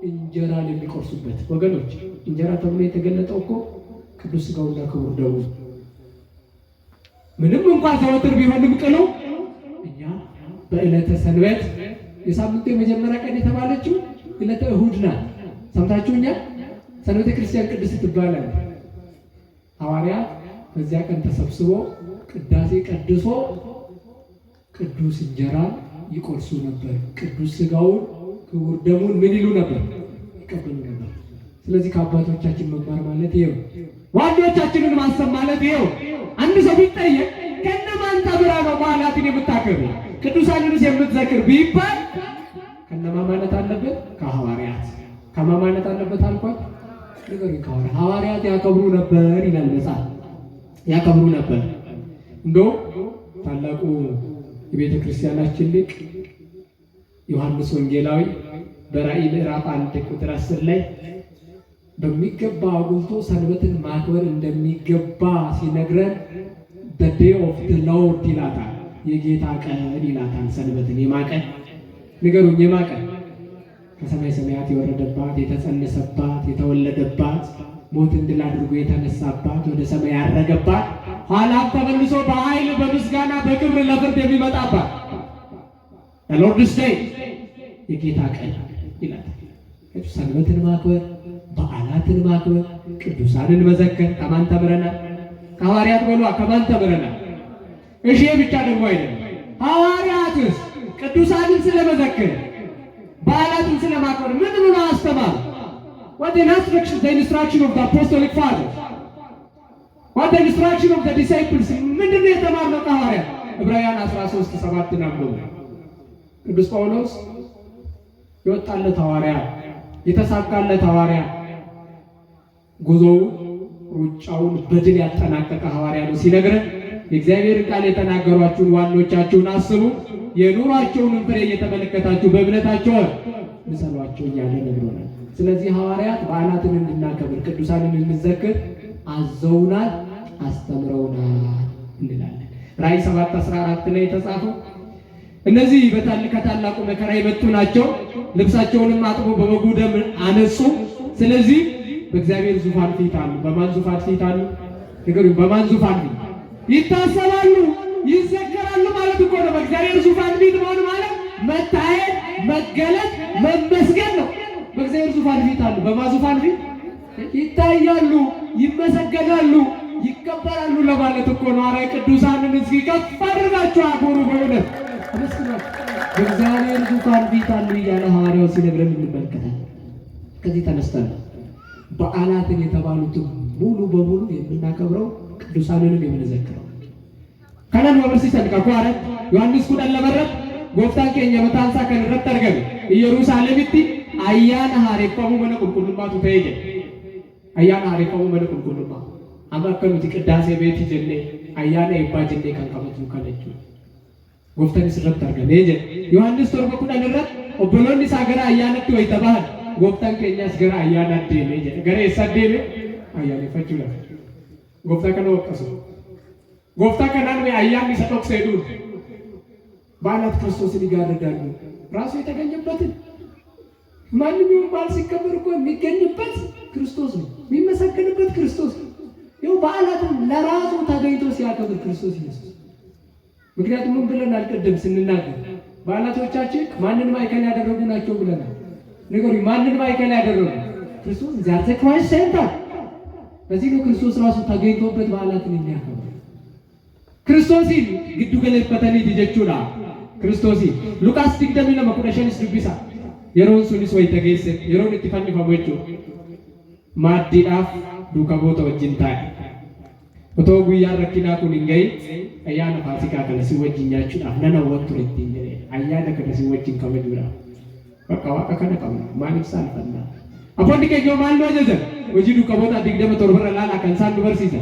እንጀራን የሚቆርሱበት ወገኖች፣ እንጀራ ተብሎ የተገለጠው እኮ ቅዱስ ሥጋውና ክቡር ደሙ ምንም እንኳን ዘወትር ቢሆንም ቅሉ እኛ በዕለተ ሰንበት የሳምንቱ የመጀመሪያ ቀን የተባለችው ዕለተ እሁድ ናት። ሰምታችሁኛል? ሰንበተ ክርስቲያን ቅድስት ትባላለች። ሐዋርያት በዚያ ቀን ተሰብስቦ ቅዳሴ ቀድሶ ቅዱስ እንጀራን ይቆርሱ ነበር። ቅዱስ ሥጋውን ክቡር ደሙን ምን ይሉ ነበር? ይቀበሉ ነበር። ስለዚህ ከአባቶቻችን መማር ማለት ይሄው፣ ዋናዎቻችንን ማሰብ ማለት ይሄው። አንድ ሰው ቢጠየቅ ከነማን ተምራ ነው በዓላትን የምታከብር ቅዱሳንንስ የምትዘክር ቢባል ከነማ ማለት አለበት? ከሐዋርያት። ከማ ማለት አለበት አልኳት? ንገሩኝ። ሐዋርያት ያከብሩ ነበር ይላል መጽሐፍ። ያከብሩ ነበር። እንደው ታላቁ የቤተ ክርስቲያናችን ሊቅ ዮሐንስ ወንጌላዊ በራእይ ምዕራፍ 1 ቁጥር 10 ላይ በሚገባ አጉልቶ ሰንበትን ማክበር እንደሚገባ ሲነግረን the day of the Lord ይላታል። የጌታ ቀን ይላታል። ሰንበትን የማቀን ንገሩኝ፣ የማቀን ከሰማይ ሰማያት የወረደባት፣ የተጸነሰባት፣ የተወለደባት፣ ሞትን ድል አድርጎ የተነሳባት፣ ወደ ሰማይ ያረገባት፣ ኋላም ተመልሶ በኃይል በምስጋና በክብር ለፍርድ የሚመጣባት the Lord's Day የጌታ ቀን ይላታል። ሰንበትን ማክበር በዓላትን ማክበር፣ ቅዱሳንን መዘከር ከማን ተምረናል? ከሐዋርያት በሉ ከማን ተምረናል? እሺ ብቻ ደግሞ አይደለም። ሐዋርያትስ ቅዱሳንን ስለመዘከር በዓላትን ስለማክበር ምን ምን አስተማሩ? What the instruction of the apostolic fathers? What the instruction of the disciples? ምንድን ነው የተማርነው ከሐዋርያት? ዕብራውያን 13:7 አንብቡ። ቅዱስ ጳውሎስ የወጣለት ሐዋርያ፣ የተሳካለት ሐዋርያ፣ ጉዞው ሩጫውን በድል ያጠናቀቀ ሐዋርያ ነው ሲነግረን የእግዚአብሔርን ቃል የተናገሯችሁን ዋኖቻችሁን አስቡ፣ የኑሯቸውን ፍሬ እየተመለከታችሁ በእምነታቸው ምሰሏቸው እያለ ነግሮናል። ስለዚህ ሐዋርያት በዓላትን እንድናከብር ቅዱሳንን እንዘክር አዘውናል፣ አስተምረውናል እንላለን። ራእይ 7:14 ላይ የተጻፈው እነዚህ ከታላቁ መከራ የመጡ ናቸው፣ ልብሳቸውንም አጥቦ በበጉ ደም አነጹ። ስለዚህ በእግዚአብሔር ዙፋን ፊት አሉ። በማን ዙፋን ፊት አሉ? ንገሩኝ። በማን ዙፋን ፊት ይታሰባሉ፣ ይዘከራሉ ማለት እኮ ነው። በእግዚአብሔር ዙፋን ፊት መሆን ማለት መታየት፣ መገለጥ፣ መመስገን ነው። በእግዚአብሔር ዙፋን ፊት አሉ። በማን ዙፋን ፊት ይታያሉ፣ ይመሰገናሉ፣ ይከበራሉ ለማለት እኮ ነው። አረ ቅዱሳንን እስኪ ከፍ አድርጋችሁ አክብሩ። በእውነት አመስግናችሁ በእግዚአብሔር ዙፋን ፊት አሉ እያለ ሐዋርያው ሲነግረን እንመለከታለን። ከዚህ ተነስተን በዓላትን የተባሉትን ሙሉ በሙሉ የምናከብረው ቅዱሳንንም የምንዘክረው ከነን ወበርሲሰን ከኳረ ዮሐንስ ኩዳን ለመረጥ ጎፍታን ኬኛ መታንሳ ከንረት ተርገብ ኢየሩሳሌምቲ አያና ሐሬፈሙ መነ ቁልቁልማቱ ተይጀ አያና ሐሬፈሙ መነ ቁልቁልማ አማከኑት ቅዳሴ ቤት ጀኔ አያና ይባጅኔ ከንከመቱ ከነቹ ጎፍታን ስረት ተርገብ ይጀ ዮሐንስ ቶርበ ኩዳን ረት ኦቦሎኒ ሳገራ አያነቱ ወይተባህ ጎፍታን ኬኛስ ገራ አያና ዴሜ ይጀ ገሬ ሰዴሜ አያኔ ፈጁላ ጎፍታ ከነ ወቀሱ ጎፍታ ከናን አያም ይሰጠው ሰይዱ በዓላት ክርስቶስን ይጋርዳሉ። ራሱ የተገኘበትን ማንኛውም በዓል ሲከበር እኮ የሚገኝበት ክርስቶስ ነው፣ የሚመሰገንበት ክርስቶስ ነው። ይኸው በዓላትን ለራሱ ተገኝቶ ሲያከብር ክርስቶስ ኢየሱስ። ምክንያቱም ምን ብለናል ቅድም ስንናገር በዓላቶቻችን ማንን ማዕከል ያደረጉ ናቸው ብለናል። ንገሩኝ፣ ማንን ማዕከል ያደረጉ? ክርስቶስ ዛሬ ክራይስት ሴንተር። በዚህ ነው ክርስቶስ ራሱ ተገኝቶበት በዓላትን የሚያከብር። ክርስቶስ ግዱ ገለበተኒ ዲጀቹላ ክርስቶስ ሉቃስ ዲግደሚ ለመቁረሸንስ ዱቢሳ የሮን ሱኒስ ወይ ተገይሰ የሮን ኢትፋኒ ፈሞቹ ማዲዳፍ ዱከቦተ ወጅንታይ ኦቶ ጉያ ረኪና ኩን እንገይ አያና ፋሲካ ከለሲ ወጅኛቹ አፍነና ወጥቶ ለቲኝ አያና ከለሲ ወጅን ከመጁራ በቃ ዋቃ ከነቀም ማንም ሳልፈና አፎንዲ ከጆ ማልዶ ጀዘ ወጂ ዱከቦታ ዲግደመ ቶርበረ ላላ ከንሳን ዱበርሲሳ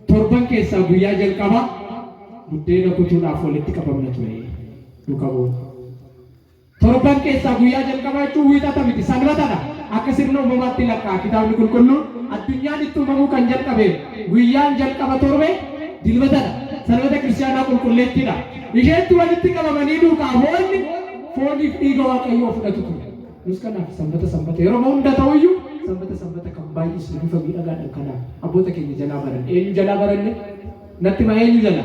ቶርበን ኬሳ ጉያ ጀልቀባ ቡዴና ኩቱን አፎለቲ ቀበምነት ወይ ዱከቦ ቶርበን ኬሳ ጉያ ጀልቀባቹ ዊጣታ ቢቲ ሰንበታዳ አከሲርኖ መማቲ ለቃ ኪታብን ኩልኩሉ አዱኛን ኢቱመሙ ከን ጀልቀበ ጉያን ጀልቀባ ቶርበ ዲልበታዳ ሰንበተ ክርስቲያና ቁልቁሌቲዳ ይሄት ወልቲ ቀበመኒ ዱካ ፎኒ ዲገዋ ቀዮ ፍቀቱቱ ሙስከና ሰንበተ የሮማው እንደታውዩ ሰንበተ ከባይስ ሊፈም ይዳጋን ከና አቦተ ከኝ ጀላበረን ኤሉ ጀላበረን ነቲ ማይሉ ጀላ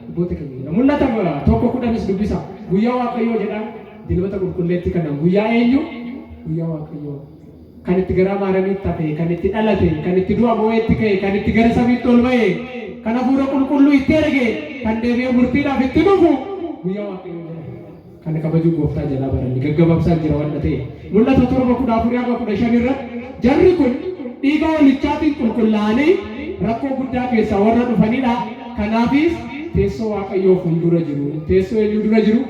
አቦተ ከኝ ሙላታ ቶኮ ኩዳንስ ዱቢሳ ጉያዋ ቀዮ ጀዳ ዲልበተ ቁልቁሌቲ ከና ጉያ ኤሉ ጉያዋ ቀዮ ከንቲ ገራ ማረሚ ታፈ ከንቲ ዳላቴ ከንቲ ዱአ ቦኤቲ ከ ከንቲ ገራ ሰቢ ቶልበይ ከና ፉረ ቁልቁሉ ይተረገ ከንደቤ ሙርቲዳ ፍትዱፉ ጉያዋ ቀዮ kan kabaju gofta jala barani gaggababsa jira wannate mul'ata torba kuda afuriya ga kuda shanirra jarri kun dhiiga walichaatiin qulqullaa'anii rakkoo guddaa keessa warra dhufanidha. Kanaafis teessoo waaqayyoo fuuldura jiru, teessoo eenyu dura jiru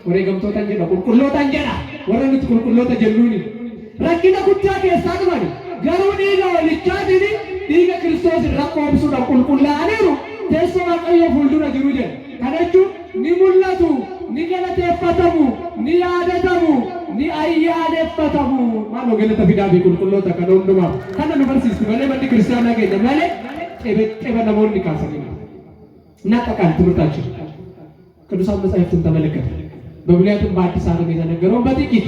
wareegamtootaan jedha, qulqullootaan jedha, warra nuti qulqulloota jennuuni rakkina guddaa keessaa dhufani garuu dhiiga walichaatiin dhiiga Kiristoos rakkoo ibsuudhaan qulqullaa'aniiru teessoo waaqayyoo fuuldura jiru jedha. Kana jechuun ni mul'atu, ni galateeffatamu, ni yaadatamu, ni ayyaaneffatamu. Maaloo galata fidaa fi qulqulloota kana hundumaa kana nu barsiistu malee manni kiristaanaa keenya malee xeba namoonni kaasanii እናጠቃል ትምህርታችን ቅዱሳን መጻሕፍትን ተመለከተ። በብሉያትም በአዲስ ዓለም የተነገረውን በጥቂት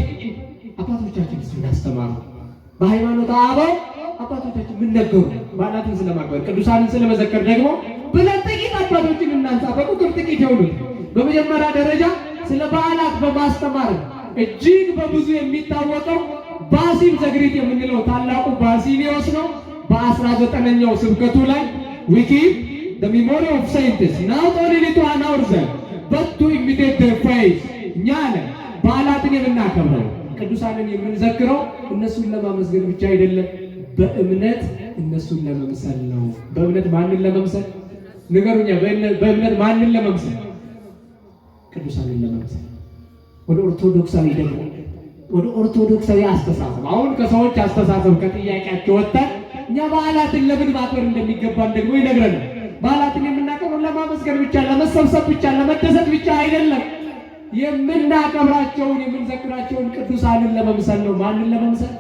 አባቶቻችን ስናስተማሩ በሃይማኖት አበው አባቶቻችን ምን ነገሩ? በዓላትን ስለማክበር ቅዱሳንን ስለመዘከር ደግሞ ብለን ጥቂት አባቶችን እናንሳ። በቁጥር ጥቂት የሆኑት በመጀመሪያ ደረጃ ስለ በዓላት በማስተማር እጅግ በብዙ የሚታወቀው ባሲል ዘግሪት የምንለው ታላቁ ባሲሊዮስ ነው። በ19ኛው ስብከቱ ላይ we keep the memory of saints not only to honor them but to imitate their faith። እኛ በዓላትን የምናከብረው ቅዱሳንን የምንዘክረው እነሱን ለማመስገን ብቻ አይደለም፣ በእምነት እነሱን ለመምሰል ነው። በእምነት ማንን ለመምሰል ንገሩኛ? በእምነት ማንን ለመምሰል? ቅዱሳንን ለመምሰል። ወደ ኦርቶዶክሳዊ ደግሞ ወደ ኦርቶዶክሳዊ አስተሳሰብ አሁን ከሰዎች አስተሳሰብ ከጥያቄያቸው ወጣን እኛ በዓላትን ለምን ማክበር እንደሚገባን ደግሞ ይነግረናል። በዓላትን የምናከብረው ለማመስገን ብቻ፣ ለመሰብሰብ ብቻ፣ ለመደሰት ብቻ አይደለም። የምናከብራቸውን የምንዘክራቸውን ቅዱሳንን ለመምሰል ነው። ማንን ለመምሰል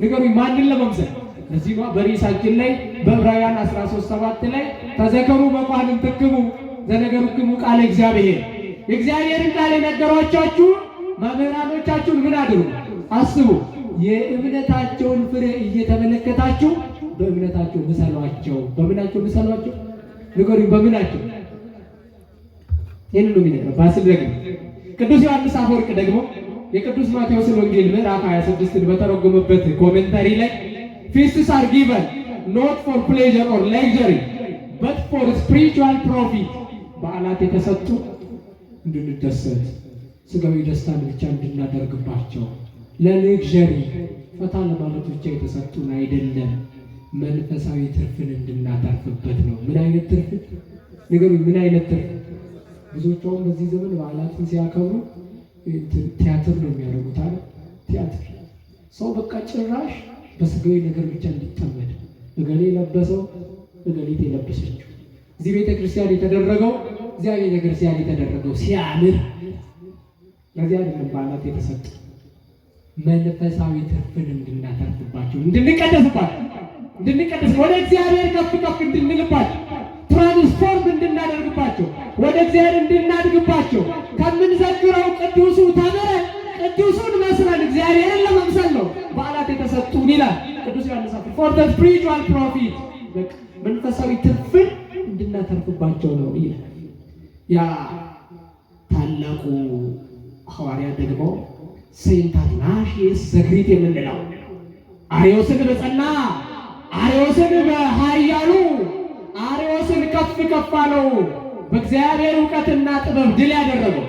ንገሩኝ? ማንን ለመምሰል? እዚህ በርዕሳችን ላይ በዕብራውያን 13:7 ላይ ተዘከሩ መኳንንትክሙ ዘነገሩክሙ ቃለ እግዚአብሔር፣ የእግዚአብሔርን ቃል የነገሯቻችሁ መምህራኖቻችሁን ምን አድርጉ? አስቡ። የእምነታቸውን ፍሬ እየተመለከታችሁ በእምነታቸው ምሰሏቸው። በምናቸው ምሰሏቸው? ንገሩኝ፣ በምናቸው? ይህን ነው የሚነግረው ባሲል ዘግሪት። ቅዱስ ዮሐንስ አፈወርቅ ደግሞ የቅዱስ ማቴዎስን ወንጌል ምዕራፍ 26ን በተረጎመበት ኮሜንታሪ ላይ feasts are given not for pleasure or luxury but for spiritual profit። በዓላት የተሰጡ እንድንደሰት ስጋዊ ደስታን ብቻ እንድናደርግባቸው ለሌክዠሪ ፈታ ለማለት ብቻ የተሰጡን አይደለም፣ መንፈሳዊ ትርፍን እንድናተርፍበት ነው። ምን አይነት ትርፍ ንገሩኝ? ምን አይነት ትርፍ? ብዙዎቹም በዚህ ዘመን በዓላትን ሲያከብሩ ቲያትር ነው የሚያደርጉት አለ። ቲያትር ሰው በቃ ጭራሽ በስጋዊ ነገር ብቻ እንዲጠመድ፣ እገሌ የለበሰው እገሌት የለበሰችው፣ እዚህ ቤተክርስቲያን የተደረገው እዚያ ቤተክርስቲያን የተደረገው ሲያምር፣ ለዚህ አይደለም በዓላት የተሰጡ። መንፈሳዊ ትርፍን እንድናተርፍባቸው፣ እንድንቀደስ ወደ እግዚአብሔር ከፍ ከፍ እንድንልባቸው፣ ትራንስፎርም እንድናደርግባቸው፣ ወደ እግዚአብሔር እንድናድግባቸው፣ ከምንዘክረው ቅዱሱ ተምረን ቅዱሱን መስለን እግዚአብሔርን ለመምሰል ነው በዓላት የተሰጡን ይላል ቅዱስ ዮሐንስ አፈወርቅ። for the spiritual profit መንፈሳዊ ትርፍን እንድናተርፍባቸው ነው ይላል። ያ ታላቁ ሐዋርያ ደግሞ ሴንት አትናሲዮስ ዘግሪት የምንለው አርዮስን በጸና አርዮስን በኃያሉ አርዮስን ከፍ ከፍ አለው በእግዚአብሔር እውቀትና ጥበብ ድል ያደረገው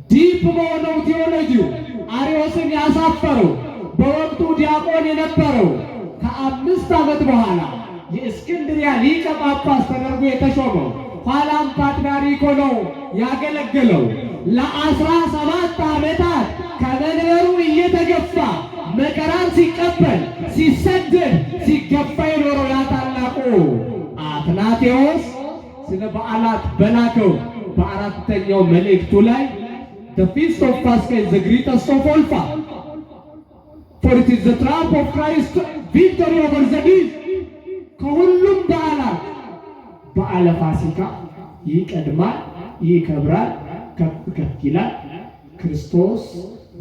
ዲፕ በሆነው ቴዎሎጂው አርዮስን ያሳፈረው በወቅቱ ዲያቆን የነበረው ከ5 ዓመት በኋላ የእስክንድርያ ሊቀ ጳጳስ ተደርጎ የተሾመው ኋላም ፓትርያርክ ሆኖ ያገለገለው ለ17 ዓመታት ከመንበሩ እየተገፋ መከራን ሲቀበል ሲሰደድ ሲገፋ የኖረው ያ ታላቁ አትናቴዎስ ስለ በዓላት በላከው በ4ኛው መልእክቱ ላይ the feast of Pascha is the greatest of all fasts, for it is the triumph of Christ victory over the beast። ከሁሉም በዓላት በዓለ ፋሲካ ይቀድማል፣ ይከብራል፣ ከፍ ከፍ ይላል። ክርስቶስ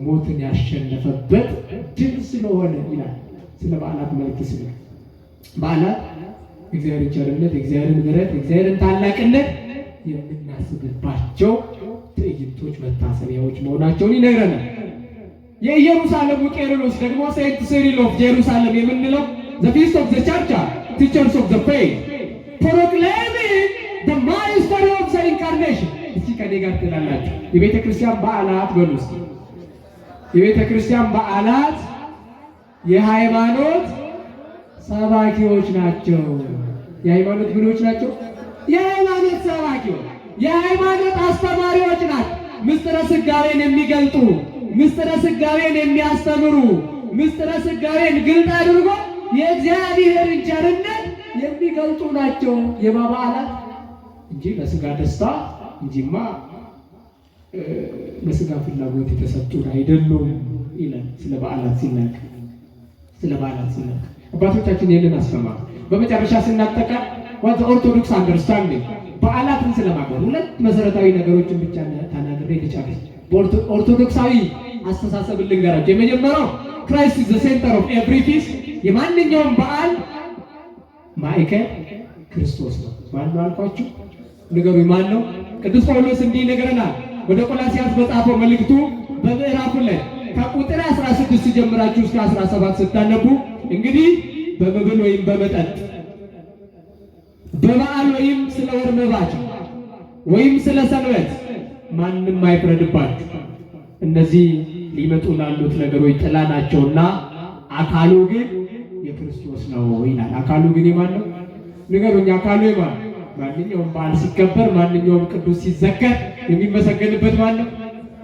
ሞትን ያሸነፈበት ድል ስለሆነ ይላል። ስለ በዓላት መልእክት ስለ በዓላት እግዚአብሔር ቸርነት፣ እግዚአብሔር ምሕረት፣ እግዚአብሔርን ታላቅነት የምናስብባቸው ትዕይንቶች፣ መታሰቢያዎች መሆናቸውን ይነግረናል። የኢየሩሳሌሙ ቄርሎስ ደግሞ ሴንት ሲሪል ኦፍ ጄሩሳሌም የምንለው the feast of the church teachers of the faith proclaiming the mystery of the incarnation። እስቲ ከኔ ጋር ትላላችሁ የቤተ ክርስቲያን በዓላት በሉ እስቲ። የቤተ ክርስቲያን በዓላት የሃይማኖት ሰባኪዎች ናቸው። የሃይማኖት ምኖች ናቸው? የሃይማኖት ሰባኪዎች፣ የሃይማኖት አስተማሪዎች ናቸው። ምስጢረ ሥጋዌን የሚገልጡ፣ ምስጢረ ሥጋዌን የሚያስተምሩ፣ ምስጢረ ሥጋዌን ግልጥ አድርጎ የእግዚአብሔርን ቸርነት የሚገልጡ ናቸው የበዓላት እንጂ ለሥጋ ደስታ እንጂማ ለሥጋ ፍላጎት የተሰጡን አይደሉም ይላል ስለ በዓላት ሲናገር። ስለ በዓላት ሲናገር አባቶቻችን ይህንን አስተማሩ። በመጨረሻ ስናጠቃ what ኦርቶዶክስ አንደርስታንዲንግ በዓላትን ስለማክበር ሁለት መሰረታዊ ነገሮችን ብቻ ተናግሬ ልጨርስ። ኦርቶዶክሳዊ አስተሳሰብ ልንገራቸው። የመጀመሪያው ክራይስት ኢዝ ዘ ሴንተር ኦፍ ኤቭሪ ፊስት፣ የማንኛውም በዓል ማዕከል ክርስቶስ ነው። ማን ነው አልኳችሁ? ንገሩኝ፣ ማን ነው? ቅዱስ ጳውሎስ እንዲህ ይነግረናል ወደ ቆላስይስ በጻፈው መልእክቱ በምዕራፉ ላይ ከቁጥር 16 ጀምራችሁ እስከ 17 ስታነቡ እንግዲህ በመብል ወይም በመጠጥ በበዓል ወይም ስለ ወር መባቻ ወይም ስለ ሰንበት ማንም አይፍረድባችሁ። እነዚህ ሊመጡ ላሉት ነገሮች ጥላ ናቸውና አካሉ ግን የክርስቶስ ነው ይላል። አካሉ ግን የማን ነው? ንገሩኝ። አካሉ የማን? ማንኛውም በዓል ሲከበር፣ ማንኛውም ቅዱስ ሲዘከር የሚመሰገንበት ማን ነው?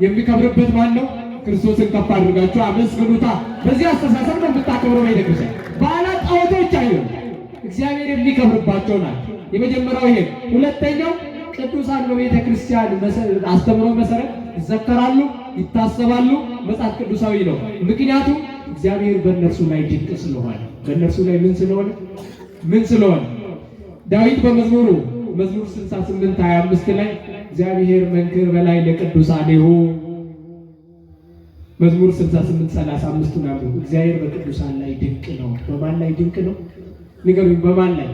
የሚከብርበት ማን ነው? ክርስቶስን ከፍ አድርጋችሁ አመስግኑታ። በዚህ አስተሳሰብ ነው የምታከብረው ቤተክርስቲያን። በዓላት ጣዖቶች አይደሉም፣ እግዚአብሔር የሚከብርባቸው ናቸው። የመጀመሪያው ይሄ። ሁለተኛው ቅዱሳን በቤተ ክርስቲያን አስተምሮ መሰረት ይዘከራሉ፣ ይታሰባሉ። መጽሐፍ ቅዱሳዊ ነው። ምክንያቱም እግዚአብሔር በእነርሱ ላይ ድንቅ ስለሆነ። በእነርሱ ላይ ምን ስለሆነ ዳዊት በመዝሙር 68:25 ላይ እግዚአብሔር መንክር በላይ ለቅዱሳኔሁ መዝሙር 68:35 ነው። እግዚአብሔር በቅዱሳን ላይ ድንቅ ነው። በማን ላይ ድንቅ ነው? ንገሩኝ። በማን ላይ?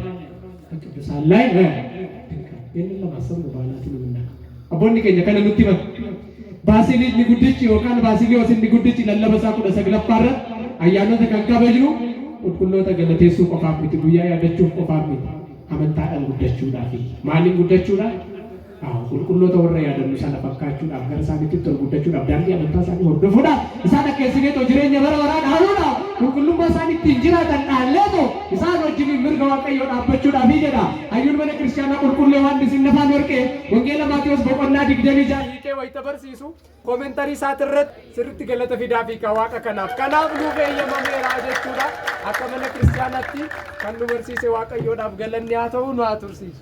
በቅዱሳን ላይ ድንቅ ነው። ይህንን ለማሰብ ነው በዓላትን የምናውቀው። አቦኒ ከኛ ከነኑት ይመ ባሲሊ ንጉድጭ ወካን ባሲሊዮስ ንጉድጭ ለለበሳ ኩደ ሰግለፋረ አያኖተ ከንካበጅኑ ቁልቁሎተ ገለቴሱ ቆፋሚት ጉያ ያደችው ቆፋሚት አመንታን ጉደችውላፊ ማሊን ጉደችውላ ቁልቁሎተ ወረ ያደሉ ሰለፈካችሁ አገርሳኒት ተጉደችው አብዳንዲ አመንታሳኒ ወርዶፉዳ ኢሳነ ከሲኔቶ ጅሬኛ በረወራን አሉና ቁልቁሉማ ሳኒት እንጅራ ተናለቶ ኢሳኖ ጅቢ ምርጋ ዋቀዮ ዳበቹ ዳቢደዳ አዩን በነ ክርስቲያና ቁልቁሎ ዋንዲስ ነፋን ወርቄ ወንጌለ ማቴዎስ በቆና ዲግደሊጃ ይቄ ወይ ተበርሲሱ ኮሜንታሪ ሳትረት ስርት ገለተ ፊዳፊ ከዋቀ ከናፍ ሉቤ የመሜራ ጀቹዳ አከመነ ክርስቲያናቲ ከኑ በርሲሴ ዋቀዮ ዳብ ገለኒያተው ነው አቱርሲሱ